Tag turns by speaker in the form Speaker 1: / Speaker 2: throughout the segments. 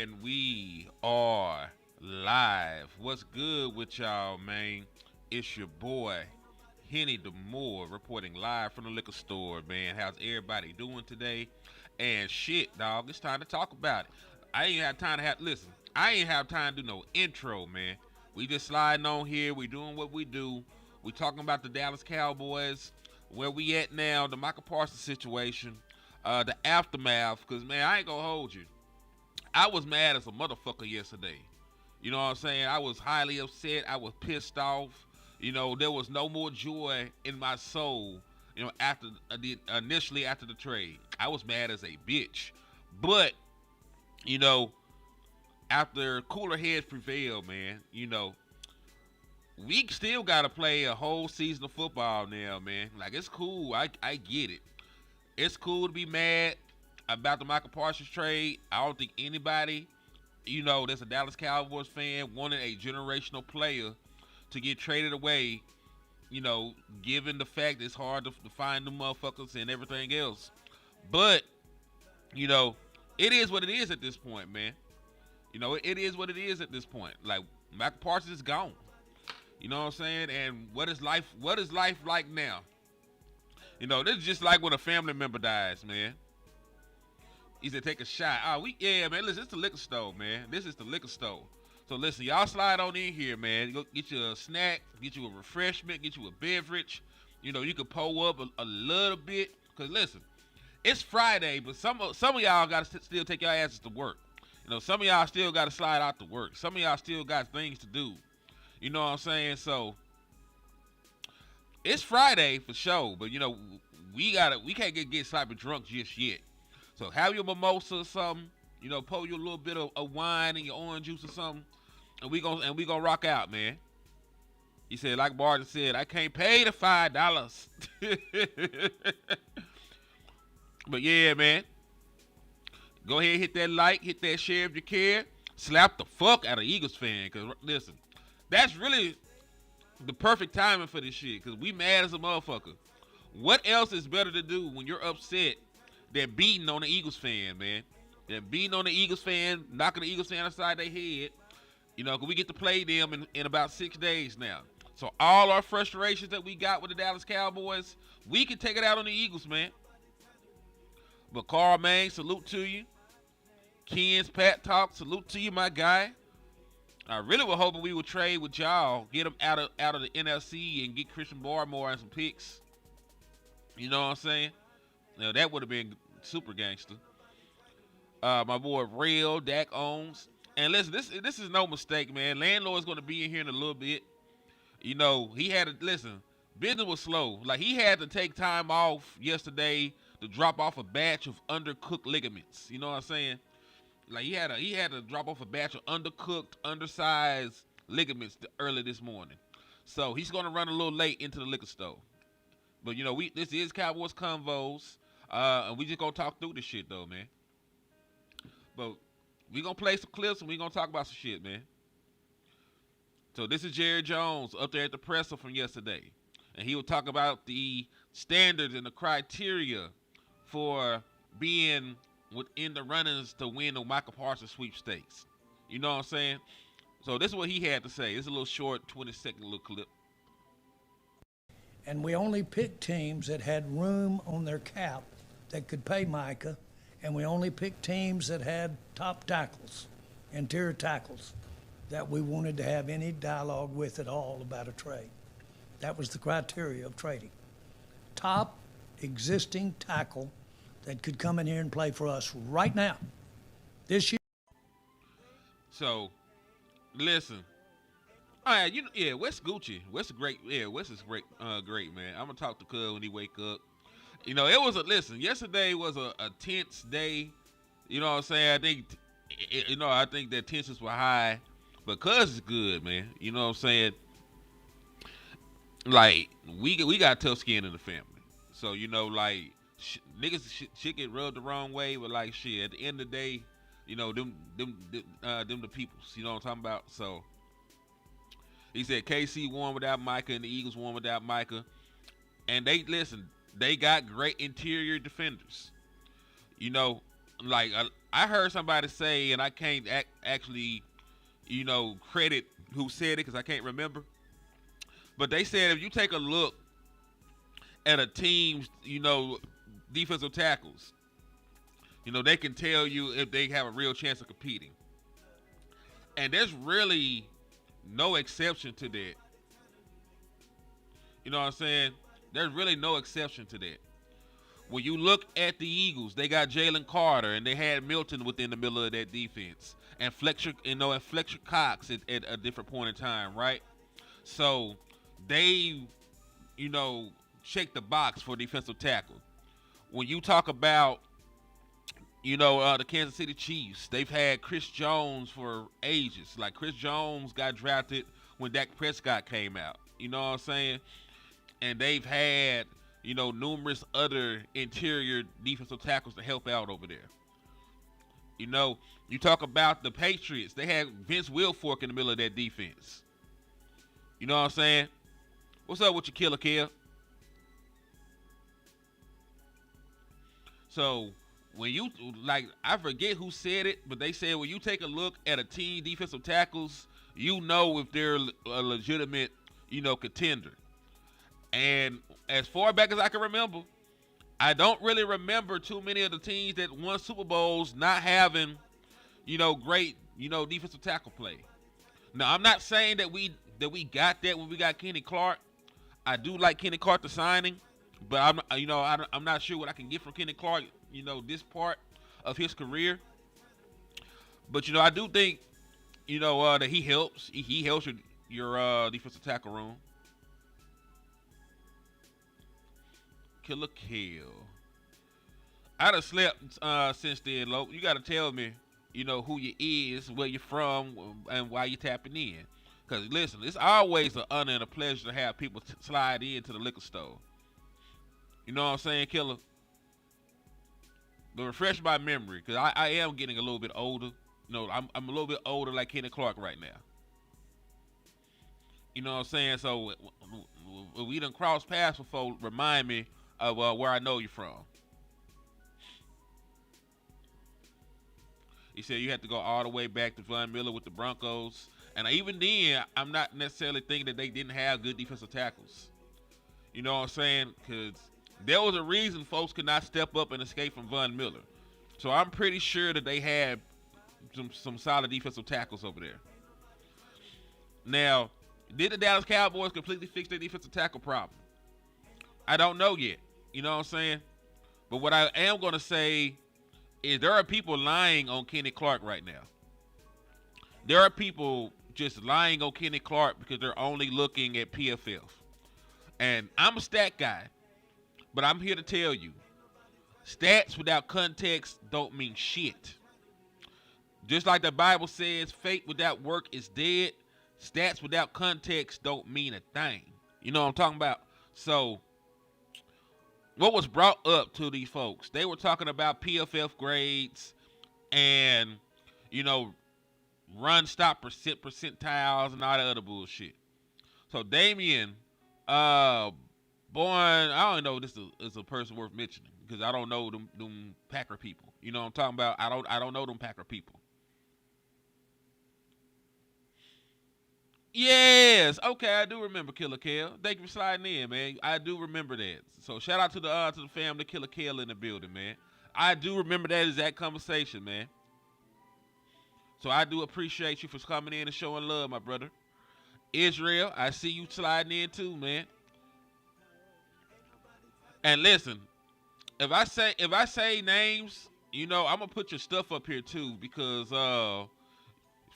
Speaker 1: And we are live. What's good with y'all, man? It's your boy, Henny DeMoore, reporting live from the liquor store, man. How's everybody doing today? And shit, dog, it's time to talk about it. I ain't have time to listen. I ain't have time to do no intro, man. We just sliding on here. We doing what we do. We talking about the Dallas Cowboys, where we at now, the Micah Parsons situation, the aftermath. Cause man, I ain't gonna hold you. I was mad as a motherfucker yesterday. You know what I'm saying? I was highly upset. I was pissed off. You know, there was no more joy in my soul. You know, initially after the trade, I was mad as a bitch. But you know, after cooler heads prevail, man, you know, we still gotta play a whole season of football now, man. Like it's cool. I get it. It's cool to be mad about the Michael Parsons trade. I don't think anybody, you know, that's a Dallas Cowboys fan wanted a generational player to get traded away, you know, given the fact it's hard to find the motherfuckers and everything else. But, you know, it is what it is at this point, man. You know, it is what it is at this point. Like, Michael Parsons is gone. You know what I'm saying? And what is life like now? You know, this is just like when a family member dies, man. He said, take a shot. Man, listen, it's the liquor store, man. This is the liquor store. So listen, y'all slide on in here, man. Go get you a snack, get you a refreshment, get you a beverage. You know, you can pull up a little bit. Cause listen, it's Friday, but some of y'all gotta still take your asses to work. You know, some of y'all still gotta slide out to work. Some of y'all still got things to do. You know what I'm saying? So it's Friday for sure, but you know, we can't get sloppy drunk just yet. So have your mimosa or something, you know, pour you a little bit of wine and your orange juice or something, and we gonna rock out, man. He said, like Barton said, I can't pay the $5. But yeah, man. Go ahead, hit that like, hit that share if you care. Slap the fuck out of Eagles fan, cause listen, that's really the perfect timing for this shit, cause we mad as a motherfucker. What else is better to do when you're upset than beating on the Eagles fan, man? Than beating on the Eagles fan, knocking the Eagles fan aside their head. You know, cause we get to play them in about 6 days now. So all our frustrations that we got with the Dallas Cowboys, we can take it out on the Eagles, man. But Carl, man, salute to you. Ken's Pat Talk, salute to you, my guy. I really was hoping we would trade with y'all, get him out of the NFC and get Christian Barmore and some picks. You know what I'm saying? Now that would have been super gangster. My boy Real, Dak Owens. And listen, this is no mistake, man. Landlord's going to be in here in a little bit. You know, he had to, listen, business was slow. Like, he had to take time off yesterday to drop off a batch of undercooked ligaments. You know what I'm saying? Like, he had to drop off a batch of undercooked, undersized ligaments early this morning. So he's going to run a little late into the liquor store. But, you know, this is Cowboys Convos. And we just going to talk through this shit, though, man. But we going to play some clips and we going to talk about some shit, man. So this is Jerry Jones up there at the presser from yesterday. And he will talk about the standards and the criteria for being within the runnings to win the Michael Parsons sweepstakes. You know what I'm saying? So this is what he had to say. It's a little short, 20-second little clip.
Speaker 2: And we only picked teams that had room on their cap that could pay Micah, and we only picked teams that had top tackles, interior tackles, that we wanted to have any dialogue with at all about a trade. That was the criteria of trading. Top existing tackle that could come in here and play for us right now, this year.
Speaker 1: So, listen. All right, you know, yeah, Wes Gucci. Wes is great. Yeah, Wes is great, man. I'm gonna talk to Cuz when he wake up. You know, yesterday was a tense day. You know what I'm saying? I think that tensions were high, but Cuz is good, man. You know what I'm saying? Like, we got tough skin in the family. So, you know, like, niggas shit get rubbed the wrong way, but like, shit, at the end of the day, you know, them the peoples. You know what I'm talking about? So, he said KC won without Micah and the Eagles won without Micah. And they got great interior defenders. You know, like I heard somebody say, and I can't actually, credit who said it because I can't remember. But they said if you take a look at a team's, defensive tackles, they can tell you if they have a real chance of competing. And there's really no exception to that. You know what I'm saying? There's really no exception to that. When you look at the Eagles, they got Jalen Carter and they had Milton within the middle of that defense, and Fletcher, and Fletcher Cox at a different point in time, right? So they, check the box for defensive tackle. When you talk about, the Kansas City Chiefs, they've had Chris Jones for ages. Like Chris Jones got drafted when Dak Prescott came out. You know what I'm saying? And they've had, numerous other interior defensive tackles to help out over there. You talk about the Patriots. They had Vince Wilfork in the middle of that defense. You know what I'm saying? What's up with your killer, Kill? So, when you, I forget who said it, but they said when you take a look at a team defensive tackles, you know if they're a legitimate, contender. And as far back as I can remember, I don't really remember too many of the teams that won Super Bowls not having, great, defensive tackle play. Now, I'm not saying that we got that when we got Kenny Clark. I do like Kenny Clark the signing, but I'm not sure what I can get from Kenny Clark, this part of his career. But I do think, that he helps. He helps your defensive tackle room. Killer Kill. I done slept since then, Lo. You gotta tell me, who you is, where you're from, and why you tapping in. Cause listen, it's always an honor and a pleasure to have people slide into the liquor store. You know what I'm saying, Killer? But refresh my memory, cause I am getting a little bit older. I'm a little bit older like Kenny Clark right now. You know what I'm saying? So we done crossed paths before. Remind me of where I know you from. He said you have to go all the way back to Von Miller with the Broncos. And even then, I'm not necessarily thinking that they didn't have good defensive tackles. You know what I'm saying? Because there was a reason folks could not step up and escape from Von Miller. So I'm pretty sure that they had some solid defensive tackles over there. Now, did the Dallas Cowboys completely fix their defensive tackle problem? I don't know yet. You know what I'm saying? But what I am going to say is there are people lying on Kenny Clark right now. There are people just lying on Kenny Clark because they're only looking at PFF. And I'm a stat guy, but I'm here to tell you, stats without context don't mean shit. Just like the Bible says, faith without work is dead. Stats without context don't mean a thing. You know what I'm talking about? So, what was brought up to these folks? They were talking about PFF grades and, run stop percentiles and all that other bullshit. So, Damien, I don't know if this is a person worth mentioning because I don't know them Packer people. You know what I'm talking about? I don't know them Packer people. Yes, okay, I do remember Killer Kale. Thank you for sliding in, man. I do remember that. So shout out to the family, Killer Kale in the building, man. I do remember that exact conversation, man. So I do appreciate you for coming in and showing love, my brother. Israel, I see you sliding in too, man. And listen, if I say names, I'm gonna put your stuff up here too because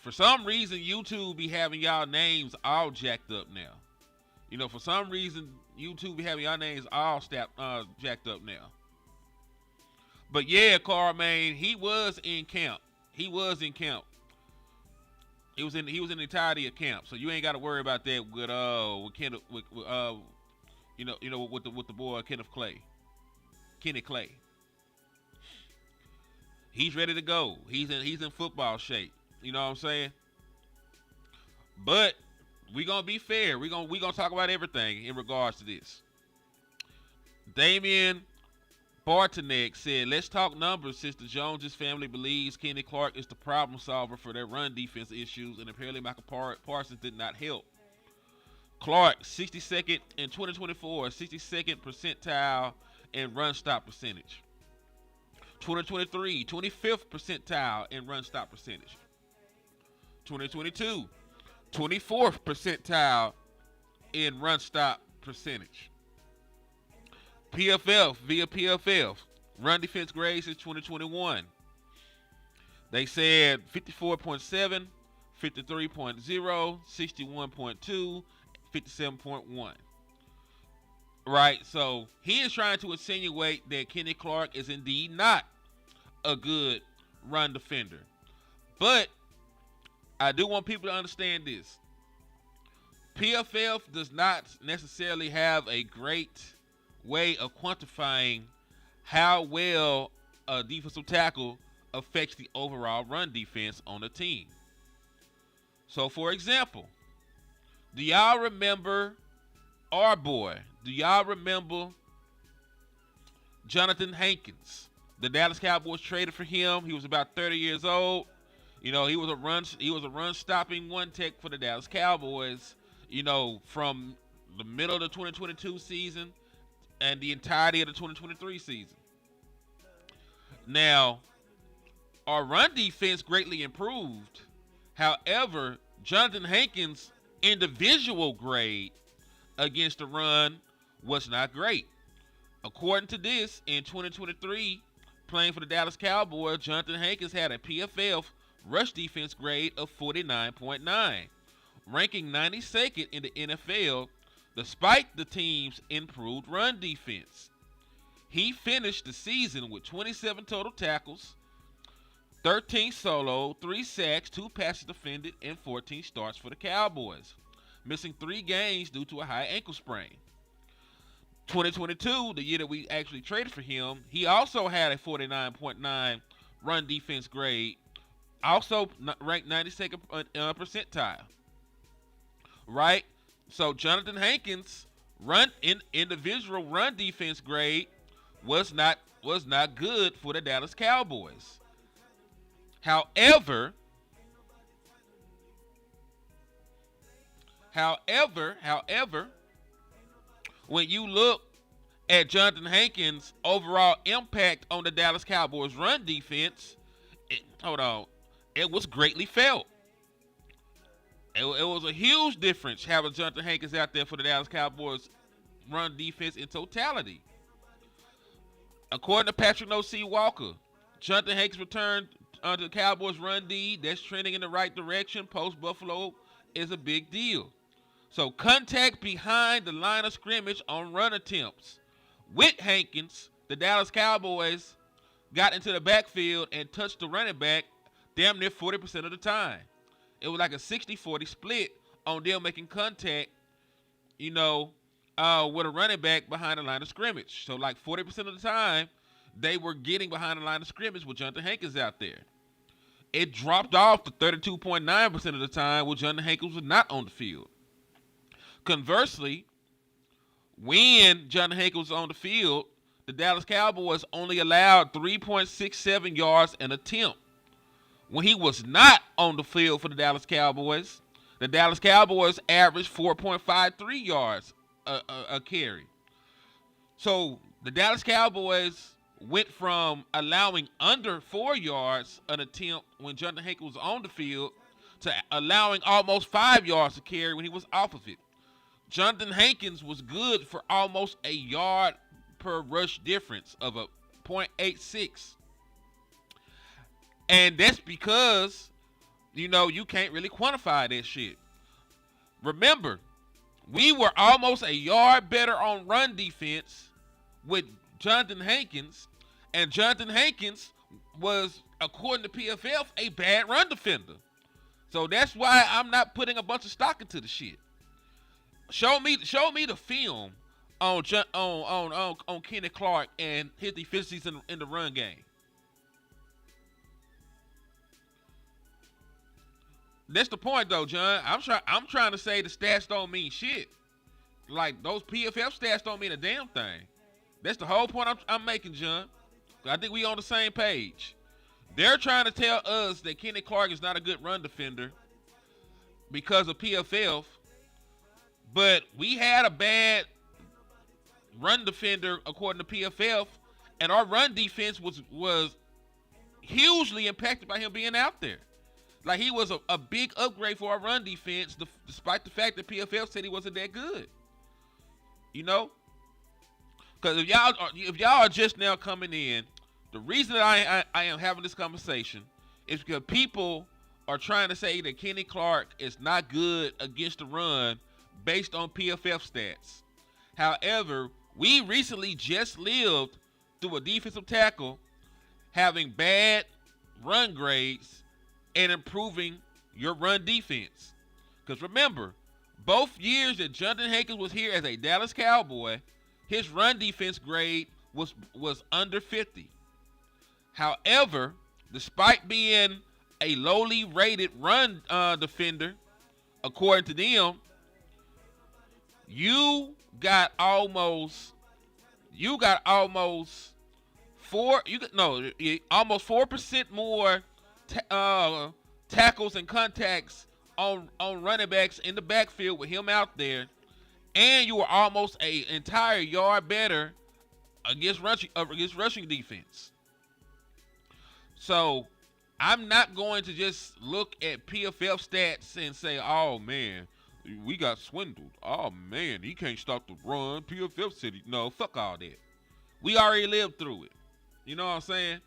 Speaker 1: for some reason, YouTube be having y'all names all jacked up now. For some reason, YouTube be having y'all names all jacked up now. But yeah, Carl, man, he was in camp. He was in camp. He was in the entirety of camp. So you ain't got to worry about that with Kenneth, with the boy Kenny Clay. He's ready to go. He's in football shape. You know what I'm saying? But we gonna be fair. We gonna talk about everything in regards to this. Damien, Bartonek said, let's talk numbers since the Jones' family believes Kenny Clark is the problem solver for their run defense issues, and apparently Michael Parsons did not help. Clark, 62nd in 2024, 62nd percentile in run stop percentage. 2023, 25th percentile in run stop percentage. 2022, 24th percentile in run stop percentage. PFF, via PFF, run defense grades since 2021. They said 54.7, 53.0, 61.2, 57.1. Right? So he is trying to insinuate that Kenny Clark is indeed not a good run defender. But I do want people to understand this. PFF does not necessarily have a great way of quantifying how well a defensive tackle affects the overall run defense on a team. So, for example, do y'all remember our boy? Do y'all remember Jonathan Hankins? The Dallas Cowboys traded for him. He was about 30 years old. You know, he was a run stopping one tech for the Dallas Cowboys, you know, from the middle of the 2022 season and the entirety of the 2023 season. Now, our run defense greatly improved. However, Jonathan Hankins' individual grade against the run was not great. According to this, in 2023, playing for the Dallas Cowboys, Jonathan Hankins had a PFF rush defense grade of 49.9, ranking 92nd in the NFL despite the team's improved run defense. He finished the season with 27 total tackles, 13 solo, 3 sacks, 2 passes defended, and 14 starts for the Cowboys, missing 3 games due to a high ankle sprain. 2022, the year that we actually traded for him, he also had a 49.9 run defense grade, also ranked 92nd percentile. Right? So Jonathan Hankins' individual run defense grade was not good for the Dallas Cowboys. However, when you look at Jonathan Hankins' overall impact on the Dallas Cowboys run defense, it was greatly felt. It was a huge difference having Jonathan Hankins out there for the Dallas Cowboys run defense in totality. According to Patrick O.C. Walker, Jonathan Hankins returned to the Cowboys run D. That's trending in the right direction. Post-Buffalo is a big deal. So contact behind the line of scrimmage on run attempts. With Hankins, the Dallas Cowboys got into the backfield and touched the running back damn near 40% of the time. It was like a 60-40 split on them making contact, with a running back behind the line of scrimmage. So like 40% of the time, they were getting behind the line of scrimmage with Jonathan Hankins out there. It dropped off to 32.9% of the time when Jonathan Hankins was not on the field. Conversely, when Jonathan Hankins was on the field, the Dallas Cowboys only allowed 3.67 yards an attempt. When he was not on the field for the Dallas Cowboys averaged 4.53 yards a carry. So the Dallas Cowboys went from allowing under 4 yards an attempt when Jonathan Hankins was on the field to allowing almost 5 yards a carry when he was off of it. Jonathan Hankins was good for almost a yard per rush difference of a 0.86. And that's because, you can't really quantify that shit. Remember, we were almost a yard better on run defense with Jonathan Hankins, and Jonathan Hankins was, according to PFF, a bad run defender. So that's why I'm not putting a bunch of stock into the shit. Show me the film on Kenny Clark and his deficiencies in the run game. That's the point, though, John. I'm trying to say the stats don't mean shit. Like, those PFF stats don't mean a damn thing. That's the whole point I'm making, John. I think we on the same page. They're trying to tell us that Kenny Clark is not a good run defender because of PFF, but we had a bad run defender according to PFF, and our run defense was hugely impacted by him being out there. Like, he was a big upgrade for our run defense, despite the fact that PFF said he wasn't that good. You know, because if y'all are just now coming in, the reason that I am having this conversation is because people are trying to say that Kenny Clark is not good against the run based on PFF stats. However, we recently just lived through a defensive tackle having bad run grades and improving your run defense. Because remember, both years that Jonathan Hankins was here as a Dallas Cowboy, his run defense grade was under 50. However, despite being a lowly rated run defender, according to them, you got almost almost 4% more tackles and contacts on running backs in the backfield with him out there, and you were almost an entire yard better against rushing defense. So I'm not going to just look at PFF stats and say, oh man, we got swindled. Oh man, he can't stop the run. PFF said, no, fuck all that. We already lived through it. You know what I'm saying?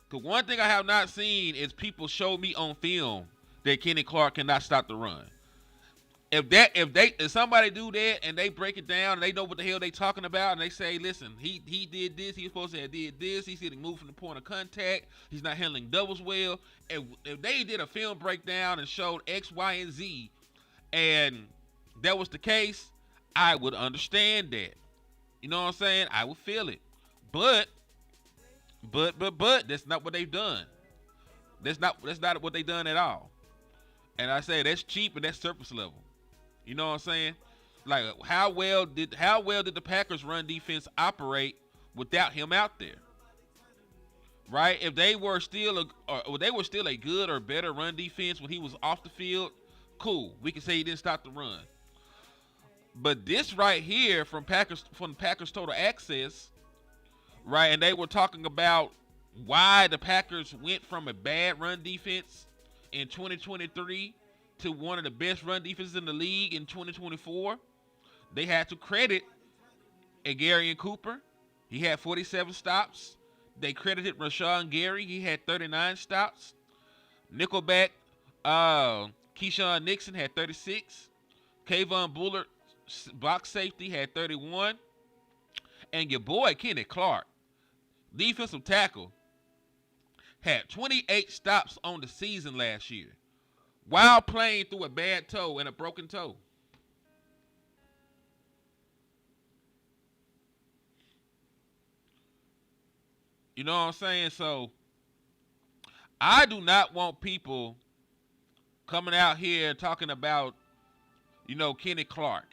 Speaker 1: Because one thing I have not seen is people show me on film that Kenny Clark cannot stop the run. If somebody do that and they break it down and they know what the hell they talking about and they say, listen, he did this, he was supposed to have did this, he's getting moved from the point of contact, he's not handling doubles well. If they did a film breakdown and showed X, Y, and Z, and that was the case, I would understand that. You know what I'm saying? I would feel it. But that's not what they've done. That's not what they've done at all. And I say that's cheap and that's surface level. You know what I'm saying? Like, how well did the Packers run defense operate without him out there? Right? If they were still a good or better run defense when he was off the field, cool. We can say he didn't stop the run. But this right here from Packers Total Access, right? And they were talking about why the Packers went from a bad run defense in 2023 to one of the best run defenses in the league in 2024. They had to credit Gary Cooper. He had 47 stops. They credited Rashawn Gary. He had 39 stops. Nickelback, Keyshawn Nixon had 36. Kayvon Bullard, box safety, had 31. And your boy, Kenny Clark, defensive tackle, had 28 stops on the season last year while playing through a bad toe and a broken toe. You know what I'm saying? So I do not want people coming out here talking about, Kenny Clark,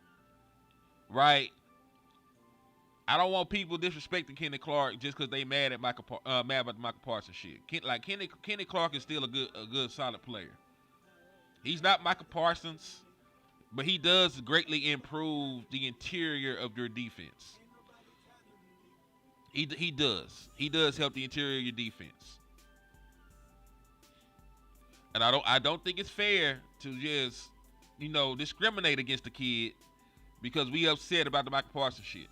Speaker 1: right? I don't want people disrespecting Kenny Clark just because they mad at mad about the Micah Parsons shit. Kenny Clark is still a good solid player. He's not Micah Parsons, but he does greatly improve the interior of your defense. He does. He does help the interior of your defense. And I don't think it's fair to just, discriminate against the kid because we upset about the Micah Parsons shit.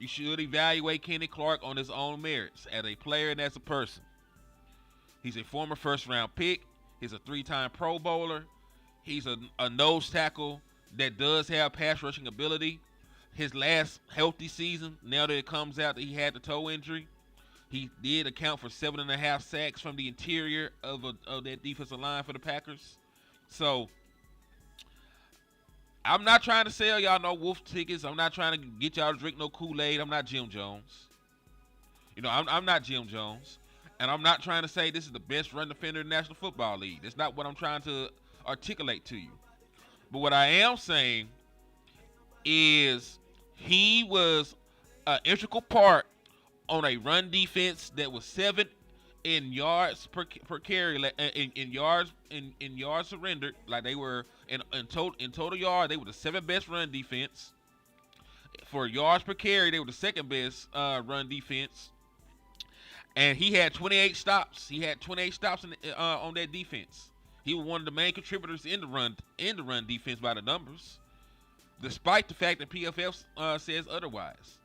Speaker 1: You should evaluate Kenny Clark on his own merits as a player and as a person. He's a former first-round pick. He's a 3-time Pro Bowler. He's a nose tackle that does have pass rushing ability. His last healthy season, now that it comes out that he had the toe injury, he did account for 7.5 sacks from the interior of that defensive line for the Packers. So I'm not trying to sell y'all no wolf tickets. I'm not trying to get y'all to drink no Kool-Aid. I'm not Jim Jones. I'm not Jim Jones. And I'm not trying to say this is the best run defender in the National Football League. That's not what I'm trying to articulate to you. But what I am saying is he was an integral part on a run defense that was seventh in yards per carry, in yards surrendered. Like they were in total yard, they were the seventh best run defense. For yards per carry, they were the second best run defense. And he had 28 stops. He had 28 stops on that defense. He was one of the main contributors in the run defense by the numbers, despite the fact that PFF says otherwise.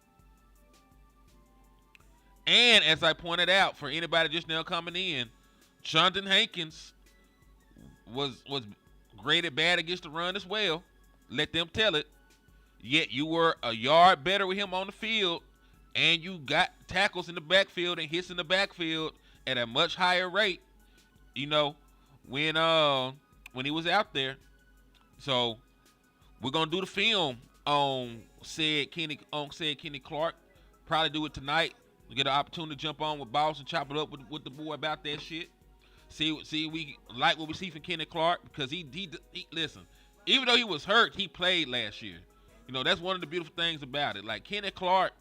Speaker 1: And as I pointed out, for anybody just now coming in, Jonathan Hankins was graded bad against the run as well. Let them tell it. Yet you were a yard better with him on the field, and you got tackles in the backfield and hits in the backfield at a much higher rate, when he was out there. So we're gonna do the film on said Kenny Clark. Probably do it tonight. We get an opportunity to jump on with Boss and chop it up with the boy about that shit. See we like what we see from Kenny Clark, because he listen. Even though he was hurt, he played last year. That's one of the beautiful things about it. Like, Kenny Clark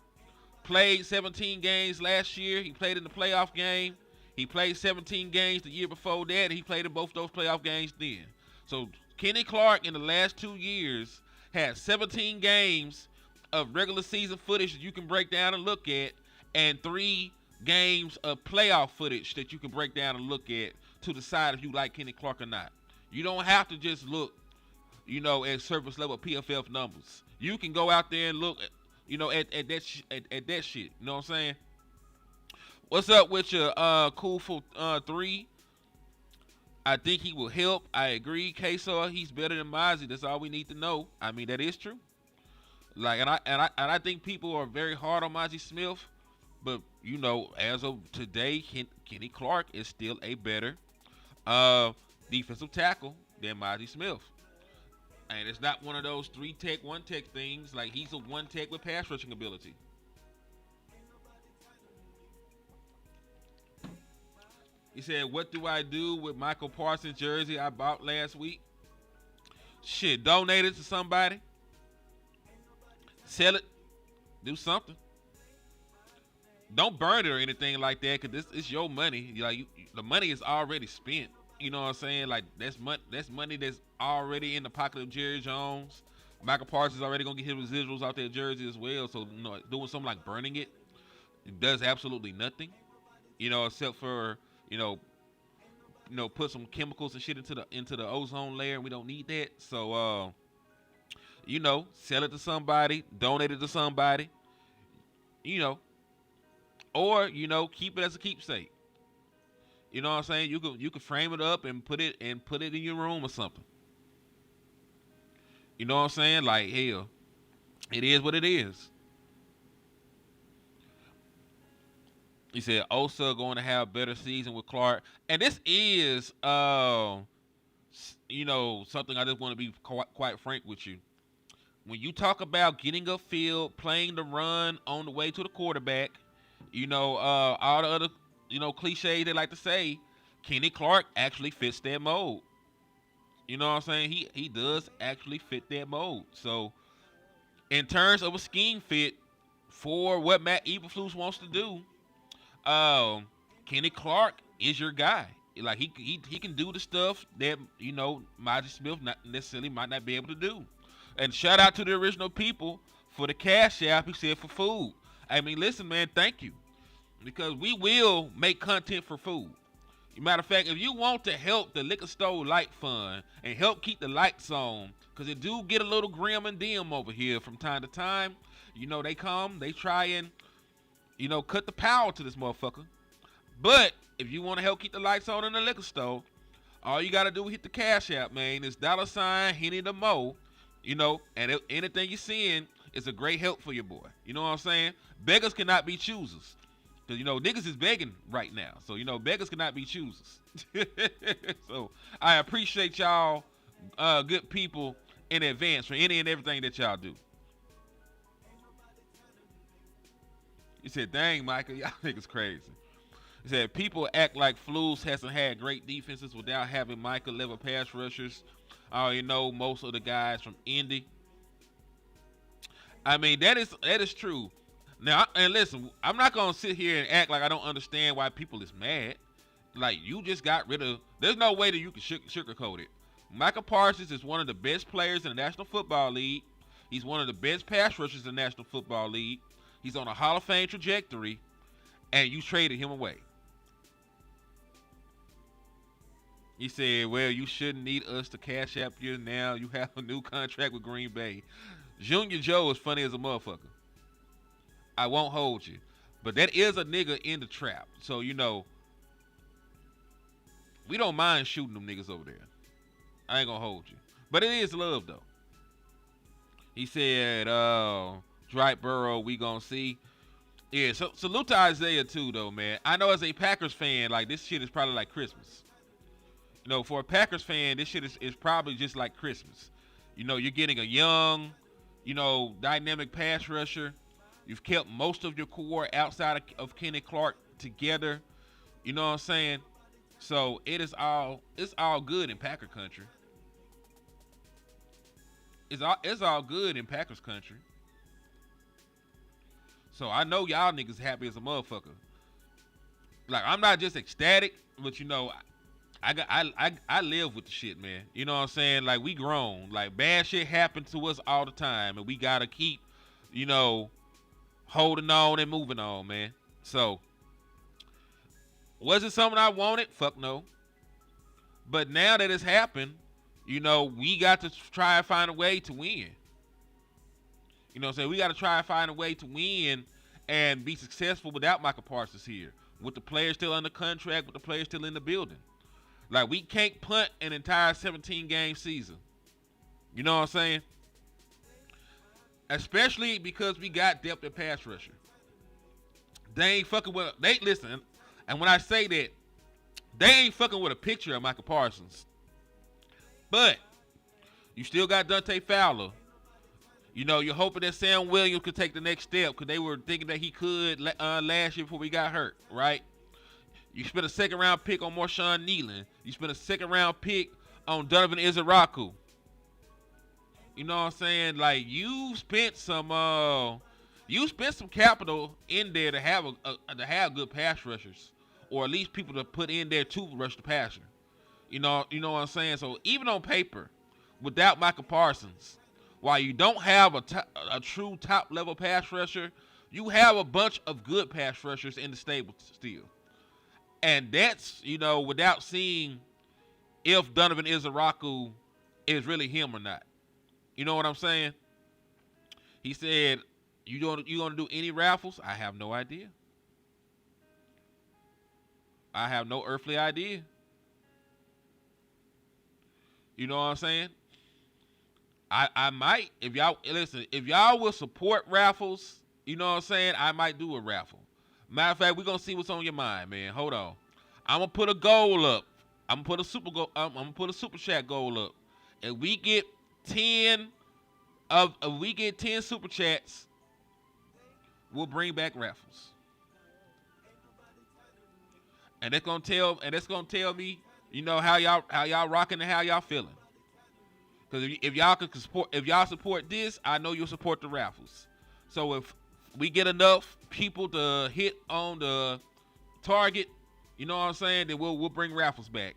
Speaker 1: played 17 games last year. He played in the playoff game. He played 17 games the year before that. He played in both those playoff games then. So Kenny Clark in the last 2 years had 17 games of regular season footage that you can break down and look at, and 3 games of playoff footage that you can break down and look at to decide if you like Kenny Clark or not. You don't have to just look, at surface level PFF numbers. You can go out there and look, at that shit. You know what I'm saying? What's up with your cool for 3? I think he will help. I agree, Queso. He's better than Mozzie. That's all we need to know. I mean, that is true. Like, and I think people are very hard on Mozzie Smith, but as of today, Kenny Clark is still a better defensive tackle than Mozzie Smith. And it's not one of those 3-tech, 1-tech things. Like, he's a 1-tech with pass rushing ability. He said, what do I do with Michael Parsons jersey I bought last week? Shit, donate it to somebody. Sell it. Do something. Don't burn it or anything like that, because it's your money. Like, the money is already spent. You know what I'm saying? Like, that's money that's already in the pocket of Jerry Jones. Michael Parsons is already going to get his residuals out there jersey as well. So, doing something like burning it does absolutely nothing. Except for, put some chemicals and shit into the ozone layer. We don't need that. So, sell it to somebody, donate it to somebody, or, keep it as a keepsake. You know what I'm saying? You can frame it up and put it in your room or something. You know what I'm saying? Like, hell, it is what it is. He said Osa going to have a better season with Clark, and this is something I just want to be quite frank with you. When you talk about getting upfield, playing the run on the way to the quarterback, all the other cliche they like to say, Kenny Clark actually fits that mold. You know what I'm saying? He does actually fit that mold. So, in terms of a scheme fit for what Matt Eberflus wants to do, Kenny Clark is your guy. Like, he can do the stuff that Mozzie Smith not necessarily might not be able to do. And shout out to the original people for the cash app. He said for food. I mean, listen, man, thank you. Because we will make content for food. Matter of fact, if you want to help the Liquor Store Light Fund and help keep the lights on, because it do get a little grim and dim over here from time to time. They come, they try and, cut the power to this motherfucker. But if you want to help keep the lights on in the liquor store, all you got to do is hit the cash app, man. It's $ Henny the Mo, and anything you're seeing is a great help for your boy. You know what I'm saying? Beggars cannot be choosers. Because, niggas is begging right now. So, beggars cannot be choosers. So, I appreciate y'all good people in advance for any and everything that y'all do. He said, dang, Micah, y'all niggas crazy. He said, people act like Flus hasn't had great defenses without having Micah level pass rushers. I already know most of the guys from Indy. I mean, that is true. Now, and listen, I'm not gonna sit here and act like I don't understand why people is mad. Like you just got rid of. There's no way that you can sugarcoat it. Micah Parsons is one of the best players in the National Football League. He's one of the best pass rushers in the National Football League. He's on a Hall of Fame trajectory, and you traded him away. He said, well, you shouldn't need us to cash app you now. You have a new contract with Green Bay. Junior Joe is funny as a motherfucker. I won't hold you. But that is a nigga in the trap. So, you know, we don't mind shooting them niggas over there. I ain't gonna hold you. But it is love, though. He said, Dwight Burrow, we gonna see. Yeah, so salute to Isaiah, too, though, man. I know as a Packers fan, like, this shit is probably like Christmas. You know, for a Packers fan, this shit is probably just like Christmas. You know, you're getting a young, you know, dynamic pass rusher. You've kept most of your core outside of Kenny Clark together. You know what I'm saying? So it's all good in Packer country. It's all good in Packers country. So I know y'all niggas happy as a motherfucker. Like, I'm not just ecstatic, but you know, I live with the shit, man. You know what I'm saying? Like, we grown. Like, bad shit happens to us all the time, and we gotta keep, you know, holding on and moving on, man. So, was it something I wanted? Fuck no. But now that it's happened, you know, we got to try and find a way to win. You know what I'm saying? We got to try and find a way to win and be successful without Micah Parsons here. With the players still under contract, with the players still in the building. Like, we can't punt an entire 17-game season. You know what I'm saying? Especially because we got depth at pass rusher. They ain't fucking with... Listen, and when I say that, they ain't fucking with a picture of Micah Parsons. But you still got Dante Fowler. You know, you're hoping that Sam Williams could take the next step because they were thinking that he could last year before we got hurt, right? You spent a second-round pick on Marshawn Nealon. You spent a second-round pick on Donovan Izaraku. You know what I'm saying? Like, you spent some capital in there to have good pass rushers, or at least people to put in there to rush the passer. You know what I'm saying? So even on paper, without Micah Parsons, while you don't have a true top-level pass rusher, you have a bunch of good pass rushers in the stable still. And that's, you know, without seeing if Donovan Izaraku is really him or not. You know what I'm saying? He said, you gonna do any raffles? I have no idea. I have no earthly idea. You know what I'm saying? I might, if y'all will support raffles, you know what I'm saying, I might do a raffle. Matter of fact, we're gonna see what's on your mind, man. Hold on. I'm gonna put a goal up. I'm gonna put a super chat goal up. If we get 10 super chats, we'll bring back raffles. And that's gonna tell me, you know, how y'all rocking and how y'all feeling. Because if y'all support this, I know you'll support the raffles. So if we get enough people to hit on the target, you know what I'm saying, then we'll bring raffles back.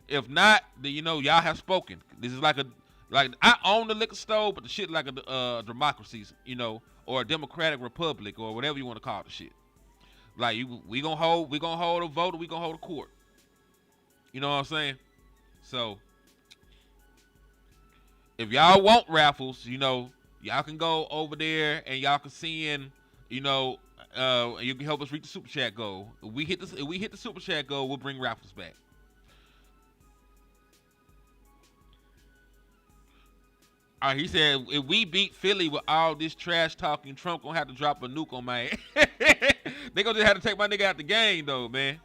Speaker 1: If not, then, you know, y'all have spoken. This is like I own the liquor store, but the shit like a democracy, you know, or a democratic republic, or whatever you want to call the shit. Like, we gonna hold a vote, or we gonna hold a court. You know what I'm saying? So if y'all want raffles, you know, y'all can go over there and y'all can send, you know, you can help us reach the super chat goal. If we hit the super chat goal, we'll bring raffles back. All right, he said, if we beat Philly with all this trash talking, Trump gonna have to drop a nuke on my ass. They gonna just have to take my nigga out the game, though, man.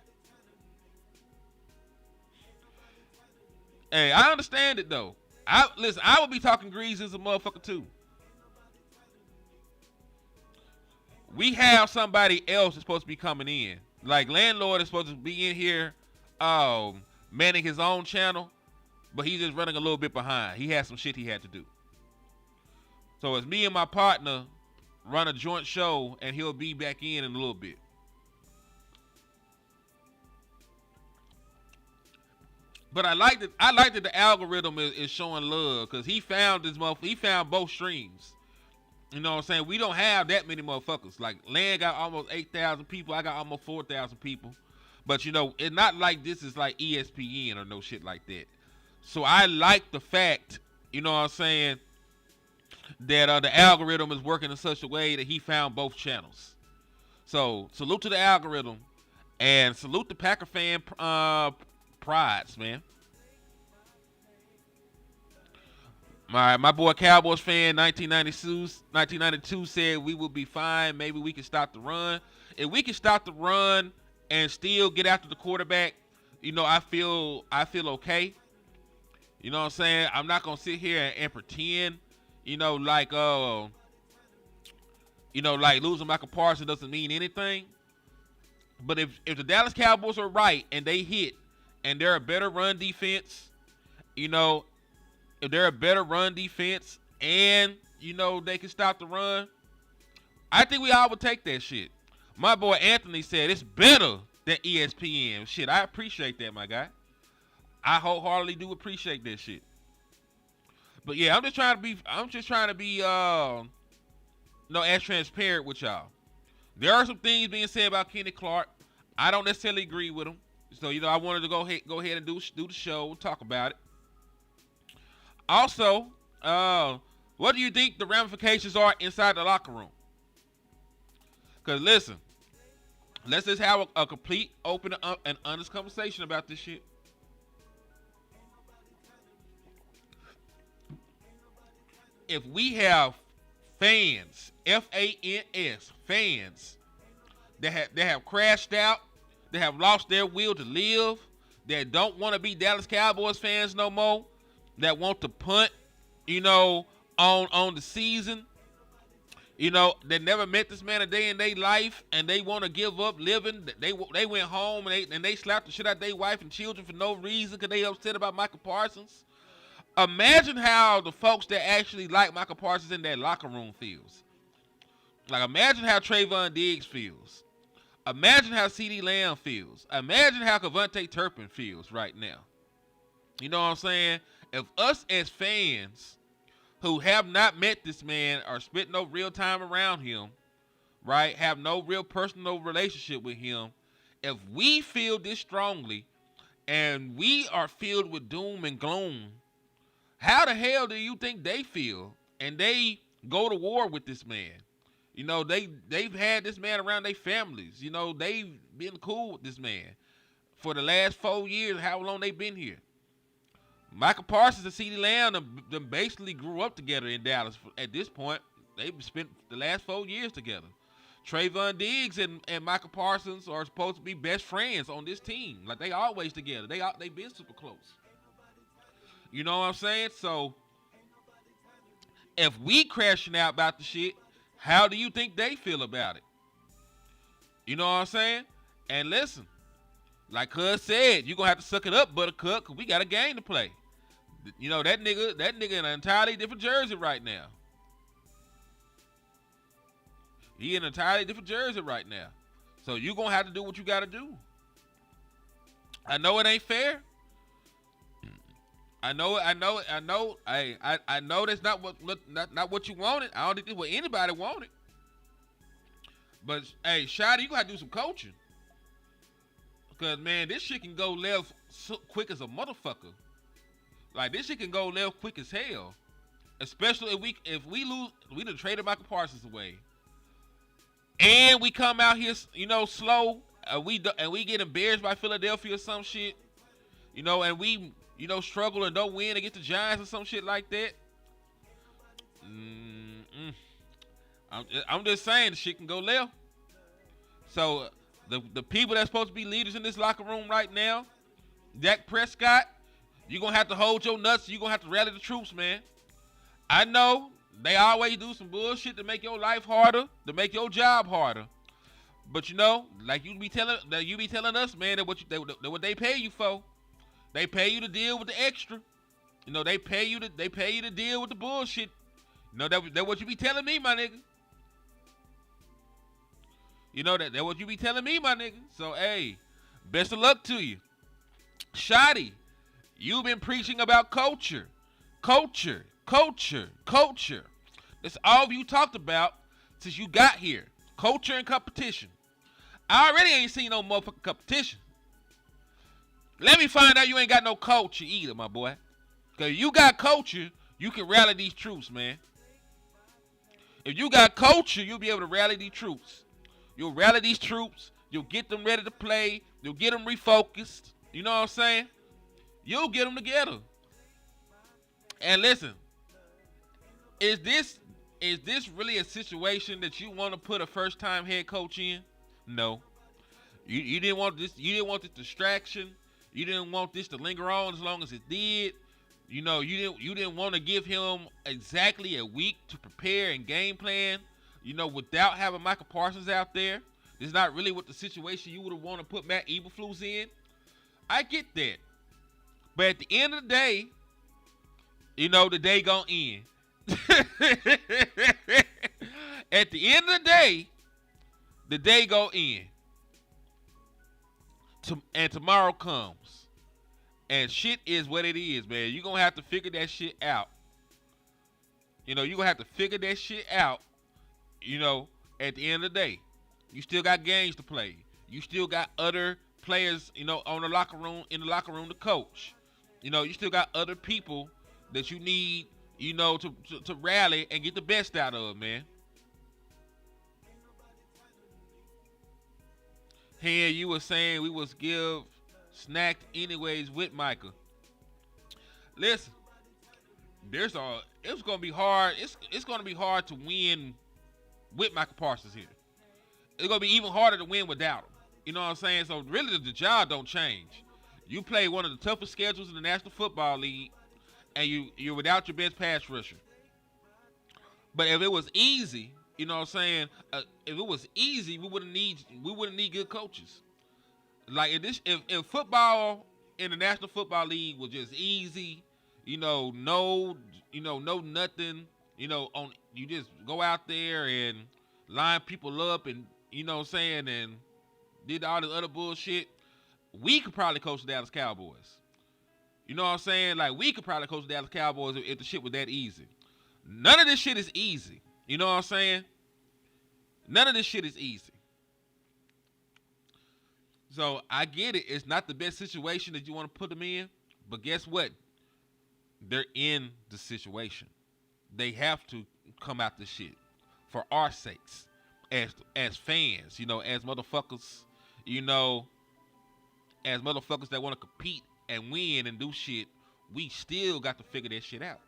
Speaker 1: Hey, I understand it, though. I would be talking grease as a motherfucker, too. We have somebody else that's supposed to be coming in. Like, Landlord is supposed to be in here manning his own channel, but he's just running a little bit behind. He had some shit he had to do. So it's me and my partner run a joint show, and he'll be back in a little bit. But I like that. I like that the algorithm is showing love because he found this motherfucker. He found both streams. You know what I'm saying? We don't have that many motherfuckers. Like Land got almost 8,000 people. I got almost 4,000 people. But you know, it's not like this is like ESPN or no shit like that. So I like the fact, you know what I'm saying, that the algorithm is working in such a way that he found both channels. So salute to the algorithm and salute the Packer fan prides, man. My boy Cowboys fan 1992 said we will be fine. Maybe we can stop the run. If we can stop the run and still get after the quarterback, you know, I feel okay. You know what I'm saying? I'm not gonna sit here and pretend, like losing Michael Parsons doesn't mean anything. But if the Dallas Cowboys are right and they hit and they're a better run defense, if they're a better run defense and, they can stop the run, I think we all would take that shit. My boy Anthony said it's better than ESPN. Shit, I appreciate that, my guy. I wholeheartedly do appreciate that shit. But yeah, I'm just trying to be as transparent with y'all. There are some things being said about Kenny Clark. I don't necessarily agree with him. So, I wanted to go ahead and do the show, talk about it. Also, what do you think the ramifications are inside the locker room? Because listen, let's just have a complete, open, and honest conversation about this shit. If we have fans, Fans, fans that have crashed out, that have lost their will to live, that don't want to be Dallas Cowboys fans no more, that want to punt, on the season, that never met this man a day in their life, and they want to give up living. They went home and they slapped the shit out of their wife and children for no reason because they upset about Michael Parsons. Imagine how the folks that actually like Michael Parsons in that locker room feels. Like, imagine how Trayvon Diggs feels. Imagine how CeeDee Lamb feels. Imagine how Cavonte Turpin feels right now. You know what I'm saying? If us as fans who have not met this man or spent no real time around him, right, have no real personal relationship with him, if we feel this strongly and we are filled with doom and gloom, how the hell do you think they feel? And they go to war with this man. They've had this man around their families. They've been cool with this man for the last 4 years, how long they been here. Michael Parsons and CeeDee Lamb them basically grew up together in Dallas. At this point, they've spent the last 4 years together. Trayvon Diggs and Michael Parsons are supposed to be best friends on this team. Like, they always together. They been super close. You know what I'm saying? So, if we crashing out about the shit, how do you think they feel about it? You know what I'm saying? And listen, like Cuz said, you're going to have to suck it up, Buttercup, because we got a game to play. That nigga in an entirely different jersey right now. He in an entirely different jersey right now. So you're going to have to do what you got to do. I know it ain't fair. I know. Hey, I know that's not what you wanted. I don't think that's what anybody wanted. But hey, Shotty, you gotta do some coaching. Cause man, this shit can go left so quick as a motherfucker. Like, this shit can go left quick as hell. Especially if we lose, we done traded Michael Parsons away, and we come out here, slow. We get embarrassed by Philadelphia or some shit. And we. Struggle and don't win against the Giants or some shit like that. I'm just saying, the shit can go left. So, the people that's supposed to be leaders in this locker room right now, Dak Prescott, you're going to have to hold your nuts. You're going to have to rally the troops, man. I know they always do some bullshit to make your life harder, to make your job harder. But, like you be telling us, man, that what they pay you for. They pay you to deal with the extra. They pay you to deal with the bullshit. That what you be telling me, my nigga. You know that what you be telling me, my nigga. So hey, best of luck to you. Shotty, you've been preaching about culture. Culture, culture, culture. That's all you talked about since you got here. Culture and competition. I already ain't seen no motherfucking competition. Let me find out you ain't got no culture either, my boy. Because you got culture, you can rally these troops, man. If you got culture, you'll be able to rally these troops. You'll rally these troops. You'll get them ready to play. You'll get them refocused. You know what I'm saying? You'll get them together. And listen, is this really a situation that you want to put a first-time head coach in? No. You didn't want this. You didn't want this distraction. You didn't want this to linger on as long as it did. You know, you didn't want to give him exactly a week to prepare and game plan. You know, without having Micah Parsons out there, this is not really what the situation you would have wanted to put Matt Eberflus in. I get that, but at the end of the day, you know, the day gonna end. At the end of the day gonna end. And tomorrow comes. And shit is what it is, man. You're going to have to figure that shit out. You know, you're going to have to figure that shit out, you know, at the end of the day. You still got games to play. You still got other players, you know, in the locker room to coach. You know, you still got other people that you need, you know, to rally and get the best out of, man. Here you were saying we was give snacked anyways with Micah. Listen, it's gonna be hard. It's gonna be hard to win with Micah Parsons here. It's gonna be even harder to win without him. You know what I'm saying? So really, the job don't change. You play one of the toughest schedules in the National Football League, and you're without your best pass rusher. But if it was easy, you know what I'm saying? If it was easy, we wouldn't need good coaches. Like if football in the National Football League was just easy, no nothing, you just go out there and line people up and you know what I'm saying, and did all this other bullshit, we could probably coach the Dallas Cowboys. You know what I'm saying? Like we could probably coach the Dallas Cowboys if the shit was that easy. None of this shit is easy. You know what I'm saying? None of this shit is easy. So I get it. It's not the best situation that you want to put them in. But guess what? They're in the situation. They have to come out this shit for our sakes. As fans, as motherfuckers, as motherfuckers that want to compete and win and do shit, we still got to figure that shit out.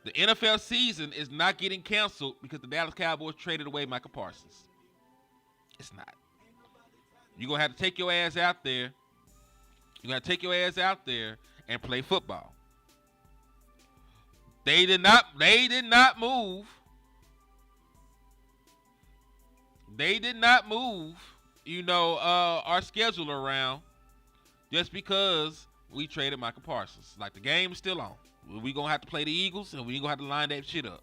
Speaker 1: The NFL season is not getting canceled because the Dallas Cowboys traded away Micah Parsons. It's not. You're going to have to take your ass out there. You got to take your ass out there and play football. They did not move. They did not move, our schedule around just because we traded Micah Parsons. Like, the game is still on. We're going to have to play the Eagles, and we're going to have to line that shit up.